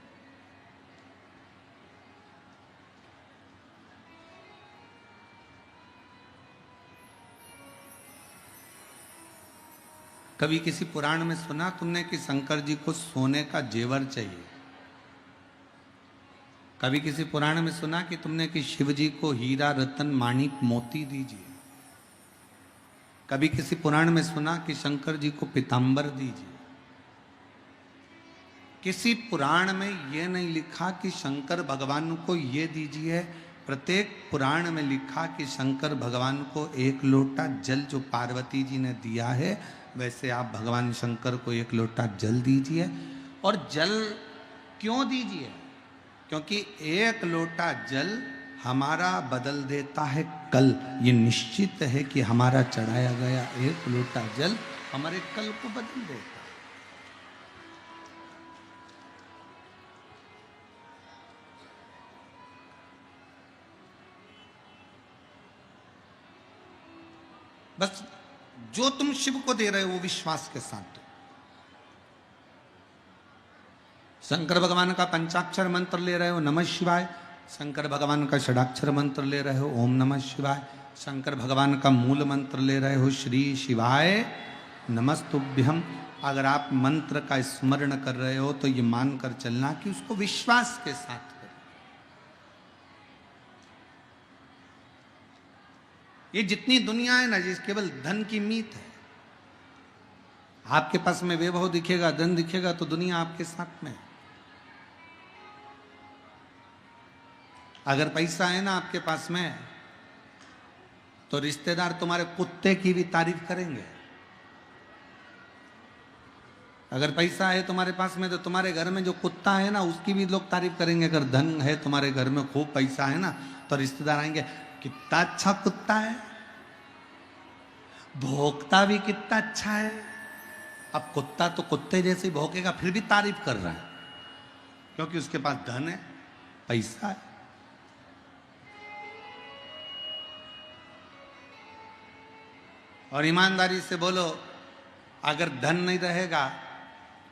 कभी किसी पुराण में सुना तुमने कि शंकर जी को सोने का जेवर चाहिए? कभी किसी पुराण में सुना कि तुमने कि शिव जी को हीरा रतन माणिक मोती दीजिए? कभी किसी पुराण में सुना कि शंकर जी को पीतांबर दीजिए? किसी पुराण में यह नहीं लिखा कि शंकर भगवान को ये दीजिए। प्रत्येक पुराण में लिखा कि शंकर भगवान को 1 लोटा जल जो पार्वती जी ने दिया है, वैसे आप भगवान शंकर को 1 लोटा जल दीजिए। और जल क्यों दीजिए? क्योंकि 1 लोटा जल हमारा बदल देता है कल। ये निश्चित है कि हमारा चढ़ाया गया 1 लोटा जल हमारे कल को बदल देता है। बस जो तुम शिव को दे रहे हो वो विश्वास के साथ दो। शंकर भगवान का पंचाक्षर मंत्र ले रहे हो, नमः शिवाय। शंकर भगवान का षडाक्षर मंत्र ले रहे हो, ओम नमः शिवाय। शंकर भगवान का मूल मंत्र ले रहे हो, श्री शिवाय नमस्तुभ्यम। अगर आप मंत्र का स्मरण कर रहे हो तो ये मानकर चलना कि उसको विश्वास के साथ करो। ये जितनी दुनिया है ना, ये केवल धन की मीत है। आपके पास में वैभव दिखेगा, धन दिखेगा, तो दुनिया आपके साथ में है। अगर पैसा है ना आपके पास में, तो रिश्तेदार तुम्हारे कुत्ते की भी तारीफ करेंगे। अगर पैसा है तुम्हारे पास में, तो तुम्हारे घर में जो कुत्ता है ना उसकी भी लोग तारीफ करेंगे। अगर धन है तुम्हारे घर में, खूब पैसा है ना, तो रिश्तेदार आएंगे, कितना अच्छा कुत्ता है, भौंकता भी कितना अच्छा है। अब कुत्ता तो कुत्ते जैसे ही भौंकेगा, फिर भी तारीफ कर रहा है, क्योंकि उसके पास धन है, पैसा है। और ईमानदारी से बोलो, अगर धन नहीं रहेगा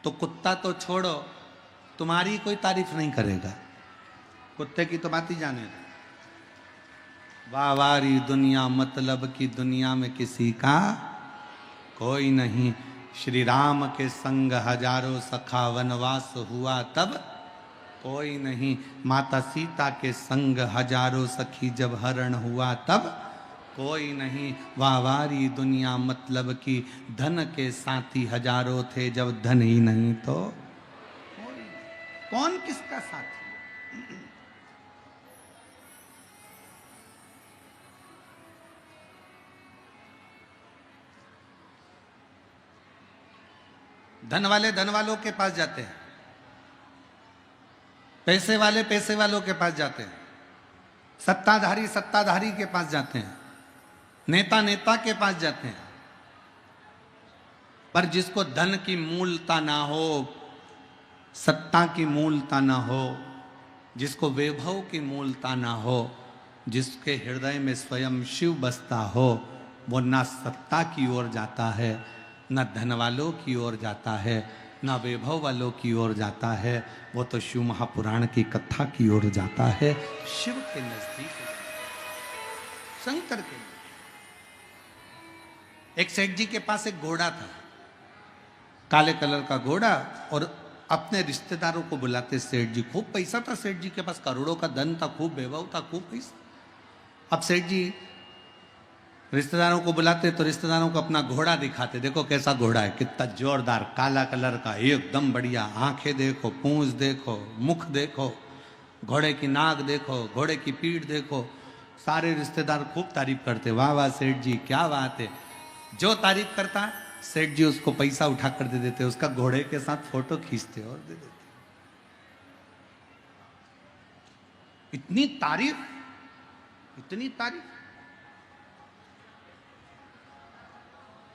तो कुत्ता तो छोड़ो, तुम्हारी कोई तारीफ नहीं करेगा। कुत्ते की तो बात ही जाने दो। वाहवारी दुनिया, मतलब की दुनिया में किसी का कोई नहीं। श्री राम के संग हजारों सखा, वनवास हुआ तब कोई नहीं। माता सीता के संग हजारों सखी जब हरण हुआ तब कोई नहीं। वावारी दुनिया मतलब की धन के साथी हजारों थे जब धन ही नहीं तो कोई नहीं। कौन किसका साथी? धन वाले धन वालों के पास जाते हैं, पैसे वाले पैसे वालों के पास जाते हैं, सत्ताधारी सत्ताधारी के पास जाते हैं, नेता नेता के पास जाते हैं। पर जिसको धन की मूलता ना हो, सत्ता की मूलता ना हो, जिसको वैभव की मूलता ना हो, जिसके हृदय में स्वयं शिव बसता हो, वो ना सत्ता की ओर जाता है, न धन वालों की ओर जाता है, न वैभव वालों की ओर जाता है। वो तो शिव महापुराण की कथा की ओर जाता है, शिव के नजदीक, शंकर के। एक सेठ जी के पास एक घोड़ा था, काले कलर का घोड़ा, और अपने रिश्तेदारों को बुलाते सेठ जी। खूब पैसा था सेठ जी के पास, करोड़ों का धन था, खूब वैभव था, खूब पैसा। अब सेठ जी रिश्तेदारों को बुलाते तो रिश्तेदारों को अपना घोड़ा दिखाते, देखो कैसा घोड़ा है, कितना जोरदार, काला कलर का, एकदम बढ़िया, आंखें देखो, पूंछ देखो, मुख देखो, घोड़े की नाक देखो, घोड़े की पीठ देखो। सारे रिश्तेदार खूब तारीफ करते, वाह वाह सेठ जी क्या बात है। जो तारीफ करता सेठ जी उसको पैसा उठा कर दे देते, उसका घोड़े के साथ फोटो खींचते और दे देते। इतनी तारीफ, इतनी तारीफ।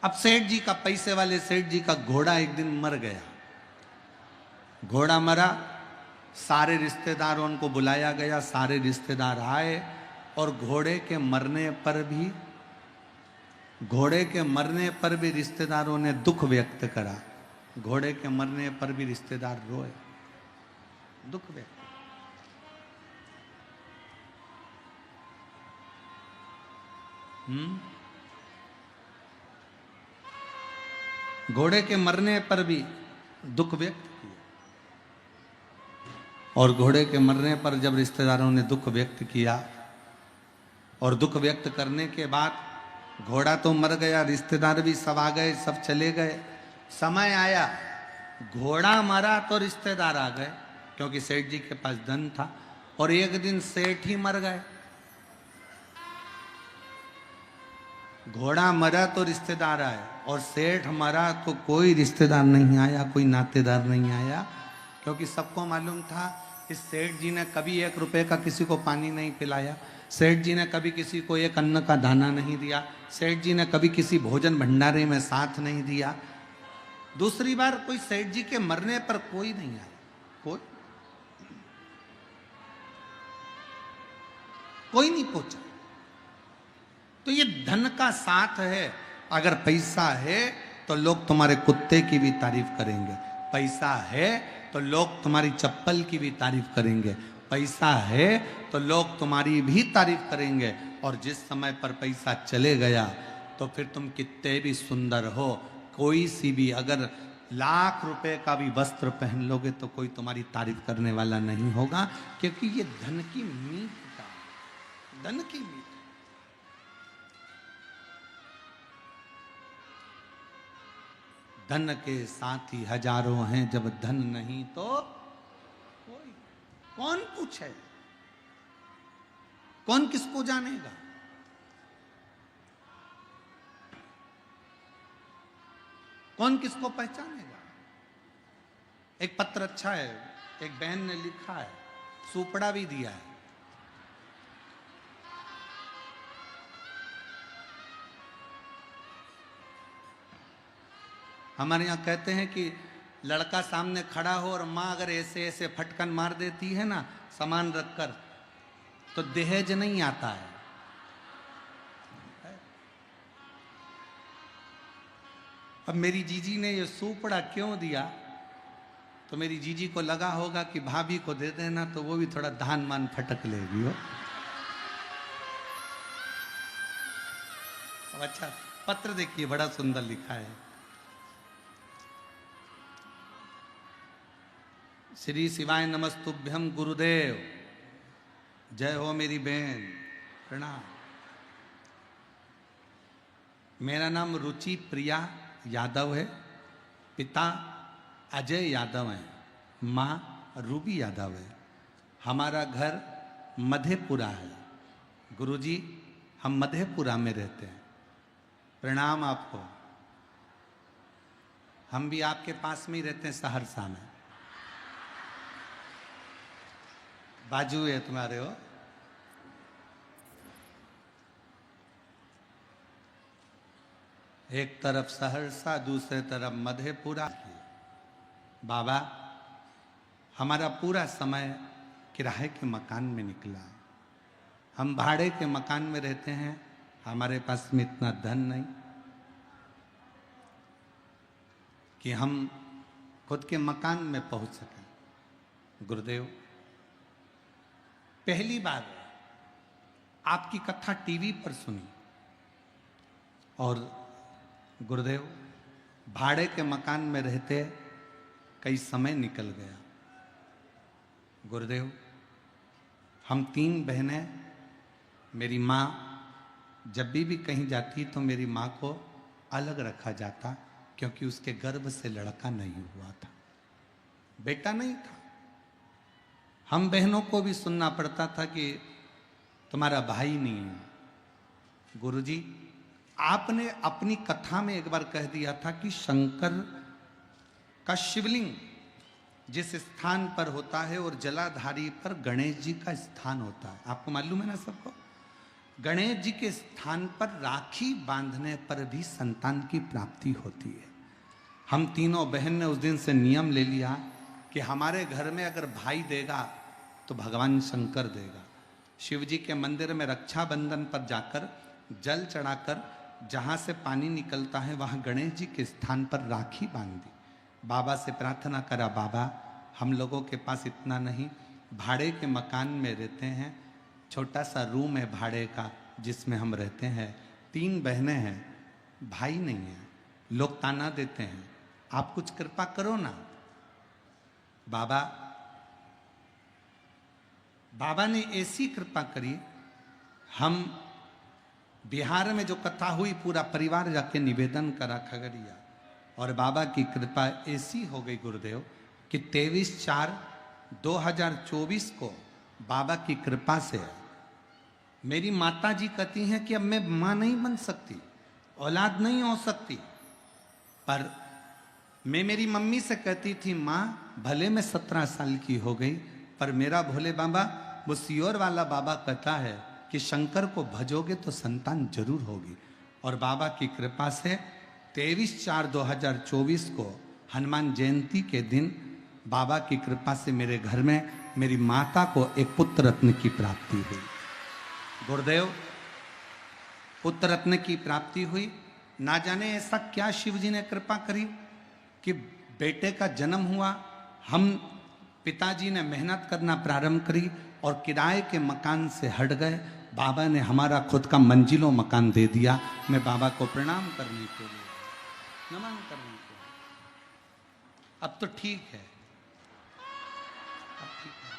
अब सेठ जी का, पैसे वाले सेठ जी का घोड़ा एक दिन मर गया। घोड़ा मरा, सारे रिश्तेदारों को बुलाया गया, सारे रिश्तेदार आए, और घोड़े के मरने पर भी रिश्तेदारों ने दुख व्यक्त करा। घोड़े के मरने पर भी रिश्तेदार रोए, दुख व्यक्त। घोड़े के मरने पर भी दुख व्यक्त किया, और घोड़े के मरने पर जब रिश्तेदारों ने दुख व्यक्त किया, और दुख व्यक्त करने के बाद घोड़ा तो मर गया, रिश्तेदार भी सब आ गए, सब चले गए। समय आया, घोड़ा मरा तो रिश्तेदार आ गए, क्योंकि सेठ जी के पास धन था। और एक दिन सेठ ही मर गए। घोड़ा मरा तो रिश्तेदार आए, और सेठ मरा तो कोई रिश्तेदार नहीं आया, कोई नातेदार नहीं आया, क्योंकि सबको मालूम था इस सेठ जी ने कभी 1 रुपए का किसी को पानी नहीं पिलाया, सेठ जी ने कभी किसी को एक अन्न का दाना नहीं दिया, सेठ जी ने कभी किसी भोजन भंडारे में साथ नहीं दिया। दूसरी बार कोई सेठ जी के मरने पर कोई नहीं आया, कोई नहीं पहुंचा। तो ये धन का साथ है। अगर पैसा है तो लोग तुम्हारे कुत्ते की भी तारीफ करेंगे, पैसा है तो लोग तुम्हारी चप्पल की भी तारीफ करेंगे, पैसा है तो लोग तुम्हारी भी तारीफ करेंगे। और जिस समय पर पैसा चले गया तो फिर तुम कितने भी सुंदर हो, कोई सी भी, अगर लाख रुपए का भी वस्त्र पहन लोगे तो कोई तुम्हारी तारीफ करने वाला नहीं होगा, क्योंकि ये धन की मीत का, धन की मीत। धन के साथी हजारों हैं, जब धन नहीं तो कोई। कौन पूछे, कौन किसको जानेगा? कौन किसको पहचानेगा? एक पत्र अच्छा है, एक बहन ने लिखा है, सुपड़ा भी दिया है। हमारे यहाँ कहते हैं कि लड़का सामने खड़ा हो और माँ अगर ऐसे ऐसे फटकन मार देती है ना सामान रखकर, तो दहेज नहीं आता है। अब मेरी जीजी ने ये सुपड़ा क्यों दिया, तो मेरी जीजी को लगा होगा कि भाभी को दे देना तो वो भी थोड़ा धान मान फटक लेगी हो। अच्छा पत्र देखिए, बड़ा सुंदर लिखा है। श्री शिवाय नमस्तुभ्यम गुरुदेव। जय हो मेरी बहन, प्रणाम। मेरा नाम रुचि प्रिया यादव है। पिता अजय यादव हैं, माँ रूबी यादव है। हमारा घर मधेपुरा है। गुरुजी, हम मधेपुरा में रहते हैं। प्रणाम आपको। हम भी आपके पास में ही रहते हैं, सहरसा में। बाजू है तुम्हारे हो। एक तरफ सहरसा, दूसरे तरफ मधेपुरा। बाबा, हमारा पूरा समय किराए के मकान में निकला है। हम भाड़े के मकान में रहते हैं। हमारे पास में इतना धन नहीं कि हम खुद के मकान में पहुंच सकें। गुरुदेव, पहली बार आपकी कथा टीवी पर सुनी और गुरुदेव, भाड़े के मकान में रहते कई समय निकल गया। गुरुदेव, हम 3 बहनें, मेरी माँ जब भी कहीं जाती तो मेरी माँ को अलग रखा जाता, क्योंकि उसके गर्भ से लड़का नहीं हुआ था, बेटा नहीं था। हम बहनों को भी सुनना पड़ता था कि तुम्हारा भाई नहीं है। गुरुजी, आपने अपनी कथा में एक बार कह दिया था कि शंकर का शिवलिंग जिस स्थान पर होता है और जलाधारी पर गणेश जी का स्थान होता है। आपको मालूम है ना सबको? गणेश जी के स्थान पर राखी बांधने पर भी संतान की प्राप्ति होती है। हम तीनों बहन ने उस दिन से नियम ले लिया कि हमारे घर में अगर भाई देगा तो भगवान शंकर देगा। शिव जी के मंदिर में रक्षाबंधन पर जाकर जल चढ़ाकर जहाँ से पानी निकलता है वहाँ गणेश जी के स्थान पर राखी बांध दी। बाबा से प्रार्थना करा, बाबा हम लोगों के पास इतना नहीं, भाड़े के मकान में रहते हैं, छोटा सा रूम है भाड़े का जिसमें हम रहते हैं, 3 बहनें हैं, भाई नहीं है, लोग ताना देते हैं, आप कुछ कृपा करो ना। बाबा ने ऐसी कृपा करी, हम बिहार में जो कथा हुई पूरा परिवार जाके निवेदन करा खगड़िया, और बाबा की कृपा ऐसी हो गई गुरुदेव कि 23/4/2024 को बाबा की कृपा से मेरी माता जी कहती हैं कि अब मैं माँ नहीं बन सकती, औलाद नहीं हो सकती, पर मैं मेरी मम्मी से कहती थी, माँ भले मैं 17 साल की हो गई पर मेरा भोले बाबा, वो सियोर वाला बाबा कहता है कि शंकर को भजोगे तो संतान जरूर होगी। और बाबा की कृपा से 23/4/2024 को हनुमान जयंती के दिन बाबा की कृपा से मेरे घर में मेरी माता को एक पुत्र रत्न की प्राप्ति हुई। गुरुदेव, पुत्र रत्न की प्राप्ति हुई। ना जाने ऐसा क्या शिव जी ने कृपा करी कि बेटे का जन्म हुआ। हम पिताजी ने मेहनत करना प्रारंभ करी और किराए के मकान से हट गए। बाबा ने हमारा खुद का मंजिलों मकान दे दिया। मैं बाबा को प्रणाम करने के लिए, नमन करने के लिए। अब तो ठीक है, अब ठीक है,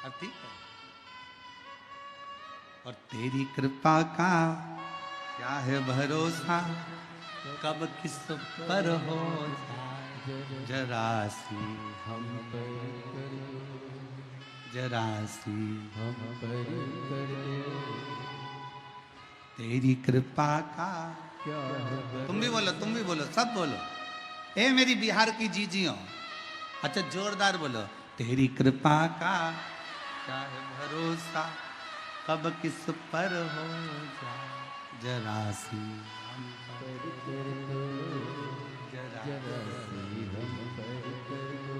अब ठीक है। और तेरी कृपा का क्या है भरोसा, कब किस पर हो जरा सी हम पर कर, जरा सी हम पर कर, तेरी कृपा का क्या है तुम भी बोलो, तुम भी बोलो, सब बोलो। ए मेरी बिहार की जीजियों, अच्छा जोरदार बोलो। तेरी कृपा का क्या है भरोसा, कब किस पर हो जरा सी हम पर कर दो, जरा जरा सी हम पर कर दो।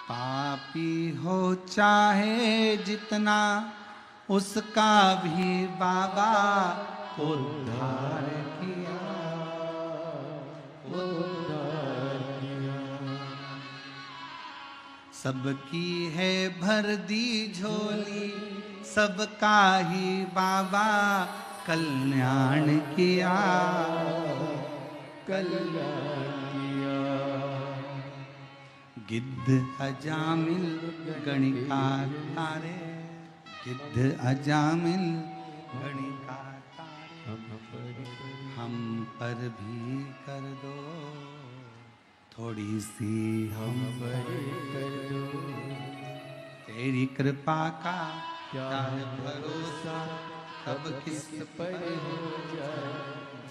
पापी हो चाहे जितना, उसका भी बाबा उद्धार किया, उद्धार किया। सबकी है भर दी झोली, सबका ही बाबा कल्याण किया। कल्याण किया। गिद्ध अजामिल गणिकार तारे, गिद्ध अजामिल गणिकार तारे, हम पर भी कर दो थोड़ी सी हम पर कर दो। तेरी कृपा का क्या है भरोसा, कब किस पर हो जाए,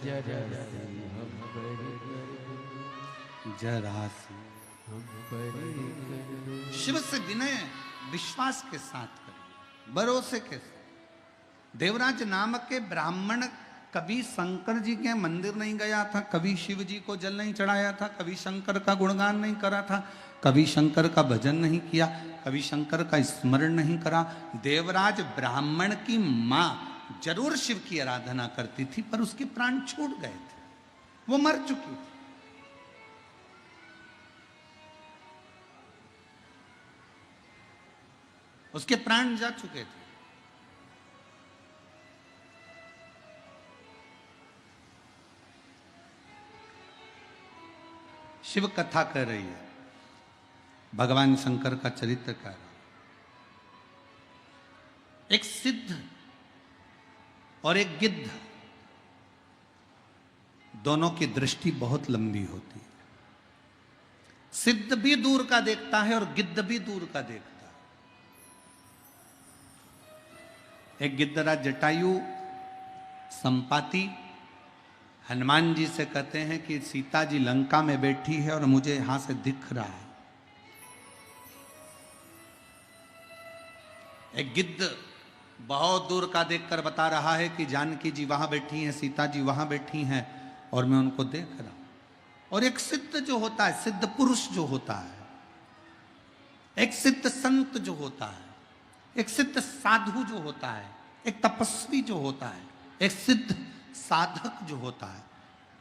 जरा सी हम पर कर दो। जरा सी हम पर कर दो। शिव से विनय विश्वास के साथ करिए, भरोसे के साथ। देवराज नामक के ब्राह्मण कभी शंकर जी के मंदिर नहीं गया था, कभी शिव जी को जल नहीं चढ़ाया था, कभी शंकर का गुणगान नहीं करा था, कभी शंकर का भजन नहीं किया, कभी शंकर का स्मरण नहीं करा। देवराज ब्राह्मण की मां जरूर शिव की आराधना करती थी, पर उसके प्राण छूट गए थे, वो मर चुकी थी। उसके प्राण जा चुके थे। शिव कथा कह रही है, भगवान शंकर का चरित्र कह रहा। एक सिद्ध और एक गिद्ध, दोनों की दृष्टि बहुत लंबी होती है। सिद्ध भी दूर का देखता है और गिद्ध भी दूर का देखता है। एक गिद्धराज जटायु संपाति हनुमान जी से कहते हैं कि सीता जी लंका में बैठी है और मुझे यहां से दिख रहा है। एक गिद्ध बहुत दूर का देखकर बता रहा है कि जानकी जी वहां बैठी हैं, सीता जी वहां बैठी हैं और मैं उनको देख रहा हूं। और एक सिद्ध जो होता है, सिद्ध पुरुष जो होता है, एक सिद्ध संत जो होता है, एक सिद्ध साधु जो होता है, एक तपस्वी जो होता है, एक सिद्ध साधक जो होता है,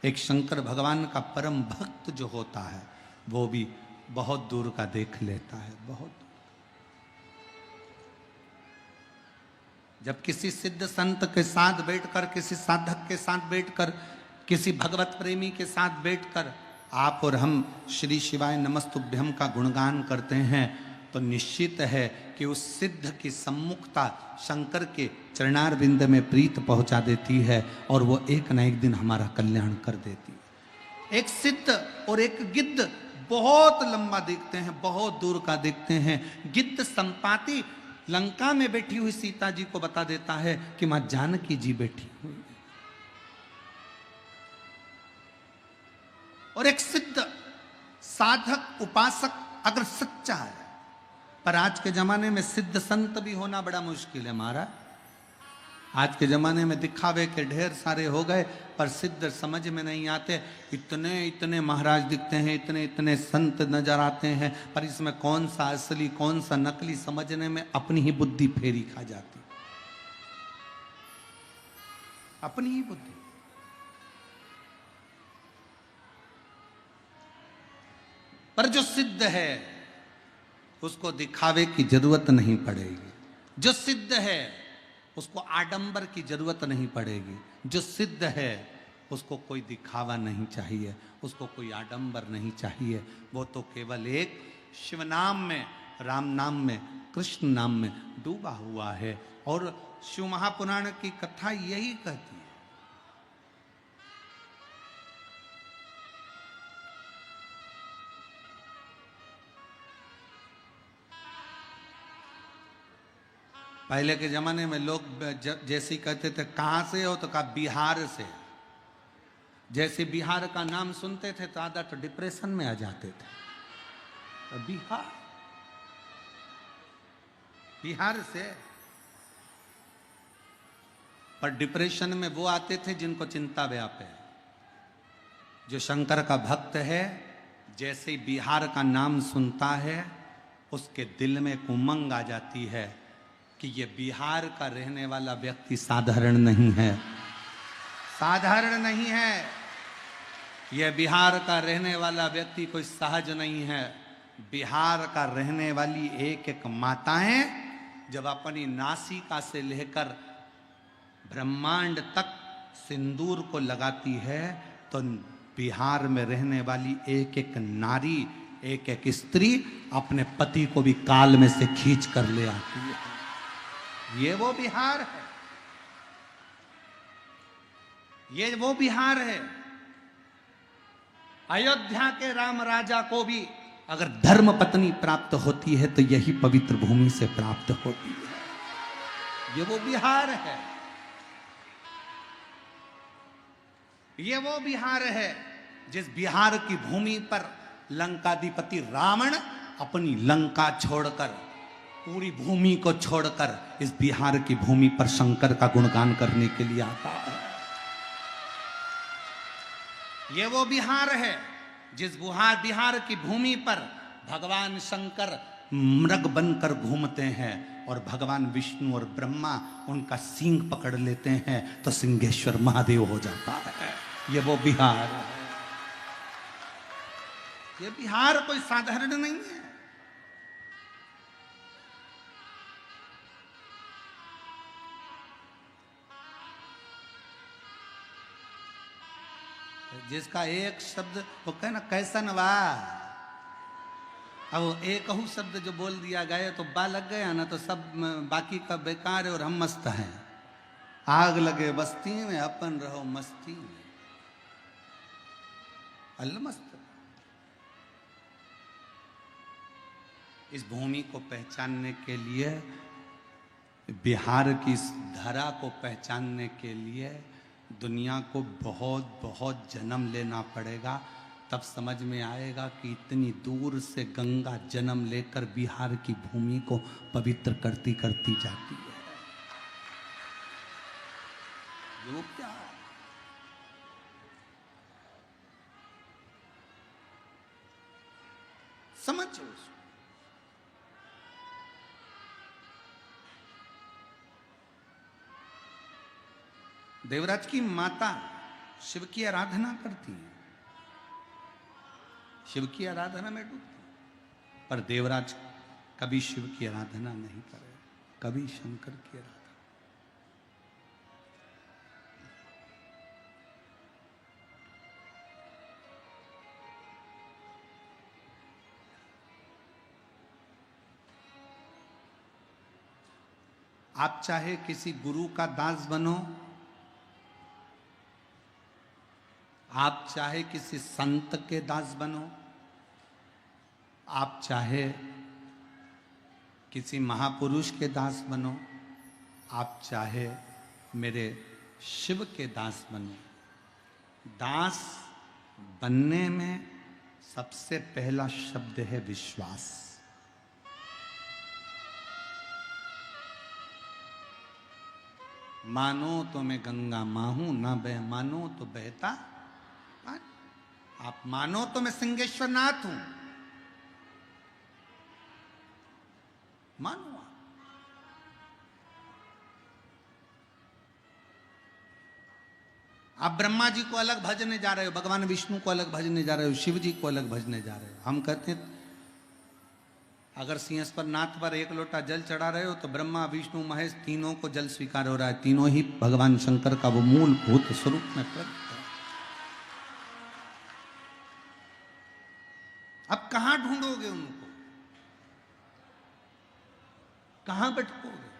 एक शंकर भगवान का परम भक्त जो होता है, वो भी बहुत दूर का देख लेता है, बहुत दूर। जब किसी सिद्ध संत के साथ बैठकर, किसी साधक के साथ बैठकर, किसी भगवत प्रेमी के साथ बैठकर आप और हम श्री शिवाय नमस्तुभ्यम का गुणगान करते हैं, तो निश्चित है कि उस सिद्ध की सम्मुखता शंकर के चरणार बिंद में प्रीत पहुंचा देती है और वो एक न एक दिन हमारा कल्याण कर देती है। एक सिद्ध और एक गिद्ध बहुत लंबा देखते हैं, बहुत दूर का देखते हैं। गिद्ध संपाति लंका में बैठी हुई सीता जी को बता देता है कि मां जानकी जी बैठी हुई। और एक सिद्ध साधक उपासक अगर सच्चा है, पर आज के जमाने में सिद्ध संत भी होना बड़ा मुश्किल है महाराज। आज के जमाने में दिखावे के ढेर सारे हो गए, पर सिद्ध समझ में नहीं आते। इतने इतने महाराज दिखते हैं, इतने इतने संत नजर आते हैं, पर इसमें कौन सा असली कौन सा नकली समझने में अपनी ही बुद्धि फेरी खा जाती, अपनी ही बुद्धि। पर जो सिद्ध है उसको दिखावे की जरूरत नहीं पड़ेगी। जो सिद्ध है उसको आडंबर की जरूरत नहीं पड़ेगी। जो सिद्ध है उसको कोई दिखावा नहीं चाहिए, उसको कोई आडंबर नहीं चाहिए। वो तो केवल एक शिव नाम में, राम नाम में, कृष्ण नाम में डूबा हुआ है। और शिव महापुराण की कथा यही कहती है। पहले के जमाने में लोग जैसे कहते थे कहाँ से हो, तो कहा बिहार से। जैसे बिहार का नाम सुनते थे तो आधा तो डिप्रेशन में आ जाते थे। तो बिहार से। पर डिप्रेशन में वो आते थे जिनको चिंता व्याप है। जो शंकर का भक्त है, जैसे ही बिहार का नाम सुनता है उसके दिल में एक उमंग आ जाती है कि ये बिहार का रहने वाला व्यक्ति साधारण नहीं है, साधारण नहीं है। यह बिहार का रहने वाला व्यक्ति कोई सहज नहीं है। बिहार का रहने वाली एक एक माताएं जब अपनी नासिका से लेकर ब्रह्मांड तक सिंदूर को लगाती है तो बिहार में रहने वाली एक एक नारी, एक एक स्त्री अपने पति को भी काल में से खींच कर ले आती है। ये वो बिहार है, ये वो बिहार है। अयोध्या के राम राजा को भी अगर धर्म पत्नी प्राप्त होती है तो यही पवित्र भूमि से प्राप्त होती है। ये वो बिहार है, ये वो बिहार है जिस बिहार की भूमि पर लंकाधिपति रावण अपनी लंका छोड़कर, पूरी भूमि को छोड़कर इस बिहार की भूमि पर शंकर का गुणगान करने के लिए आता है। ये वो बिहार है जिस बिहार की भूमि पर भगवान शंकर मृग बनकर घूमते हैं और भगवान विष्णु और ब्रह्मा उनका सींग पकड़ लेते हैं तो सिंहेश्वर महादेव हो जाता है। ये वो बिहार है। ये बिहार कोई साधारण नहीं है। जिसका एक शब्द वो कहे ना कैसन बा, अब एक ही शब्द जो बोल दिया गया तो बा लग गया ना, तो सब बाकी का बेकार है और हम मस्त हैं। आग लगे बस्ती में अपन रहो मस्ती में, अलमस्त। इस भूमि को पहचानने के लिए, बिहार की इस धरा को पहचानने के लिए दुनिया को बहुत बहुत जन्म लेना पड़ेगा। तब समझ में आएगा कि इतनी दूर से गंगा जन्म लेकर बिहार की भूमि को पवित्र करती करती जाती है। वो क्या है? समझो उसको। देवराज की माता शिव की आराधना करती है, शिव की आराधना में डूबती, पर देवराज कभी शिव की आराधना नहीं करे, कभी शंकर की आराधना। आप चाहे किसी गुरु का दास बनो, आप चाहे किसी संत के दास बनो, आप चाहे किसी महापुरुष के दास बनो, आप चाहे मेरे शिव के दास बनो, दास बनने में सबसे पहला शब्द है विश्वास। मानो तो मैं गंगा मां हूं, ना बह मानो तो बहता। आप मानो तो मैं सिंहेश्वर नाथ हूं, मानो आप ब्रह्मा जी को अलग भजने जा रहे हो, भगवान विष्णु को अलग भजने जा रहे हो, शिव जी को अलग भजने जा रहे हो। हम कहते हैं अगर सिंहेश्वर नाथ पर एक लोटा जल चढ़ा रहे हो तो ब्रह्मा विष्णु महेश तीनों को जल स्वीकार हो रहा है, तीनों ही भगवान शंकर का वो मूलभूत स्वरूप में प्रकट है। अब कहां ढूंढोगे उनको, कहां भटकोगे?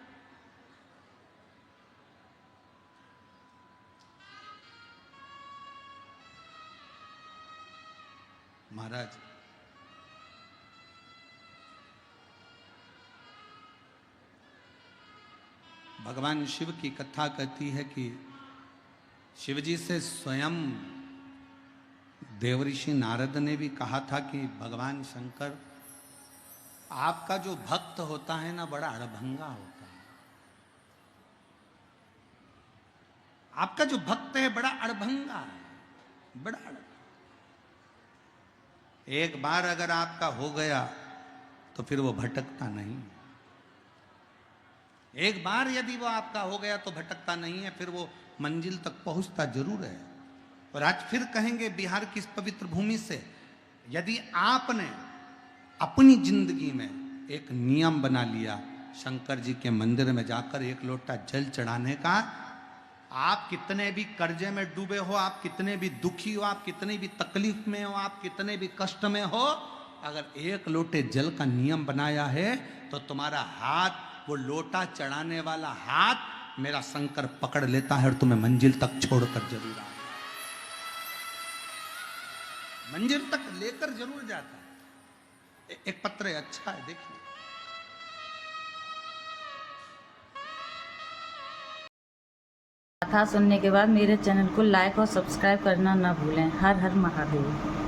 महाराज भगवान शिव की कथा कहती है कि शिवजी से स्वयं देवऋषि नारद ने भी कहा था कि भगवान शंकर, आपका जो भक्त होता है ना बड़ा अड़भंगा होता है, आपका जो भक्त है बड़ा अड़भंगा है, बड़ा अड़भंगा। एक बार अगर आपका हो गया तो फिर वो भटकता नहीं। एक बार यदि वो आपका हो गया तो भटकता नहीं है, फिर वो मंजिल तक पहुंचता जरूर है। और आज फिर कहेंगे बिहार की इस पवित्र भूमि से, यदि आपने अपनी जिंदगी में एक नियम बना लिया शंकर जी के मंदिर में जाकर एक लोटा जल चढ़ाने का, आप कितने भी कर्जे में डूबे हो, आप कितने भी दुखी हो, आप कितने भी तकलीफ में हो, आप कितने भी कष्ट में हो, अगर एक लोटे जल का नियम बनाया है तो तुम्हारा हाथ, वो लोटा चढ़ाने वाला हाथ मेरा शंकर पकड़ लेता है और तुम्हें मंजिल तक छोड़कर जरूर आता है, मंजिल तक लेकर जरूर जाता है। एक पत्र है, अच्छा है, देखिए। कथा सुनने के बाद मेरे चैनल को लाइक और सब्सक्राइब करना ना भूलें। हर हर महादेव।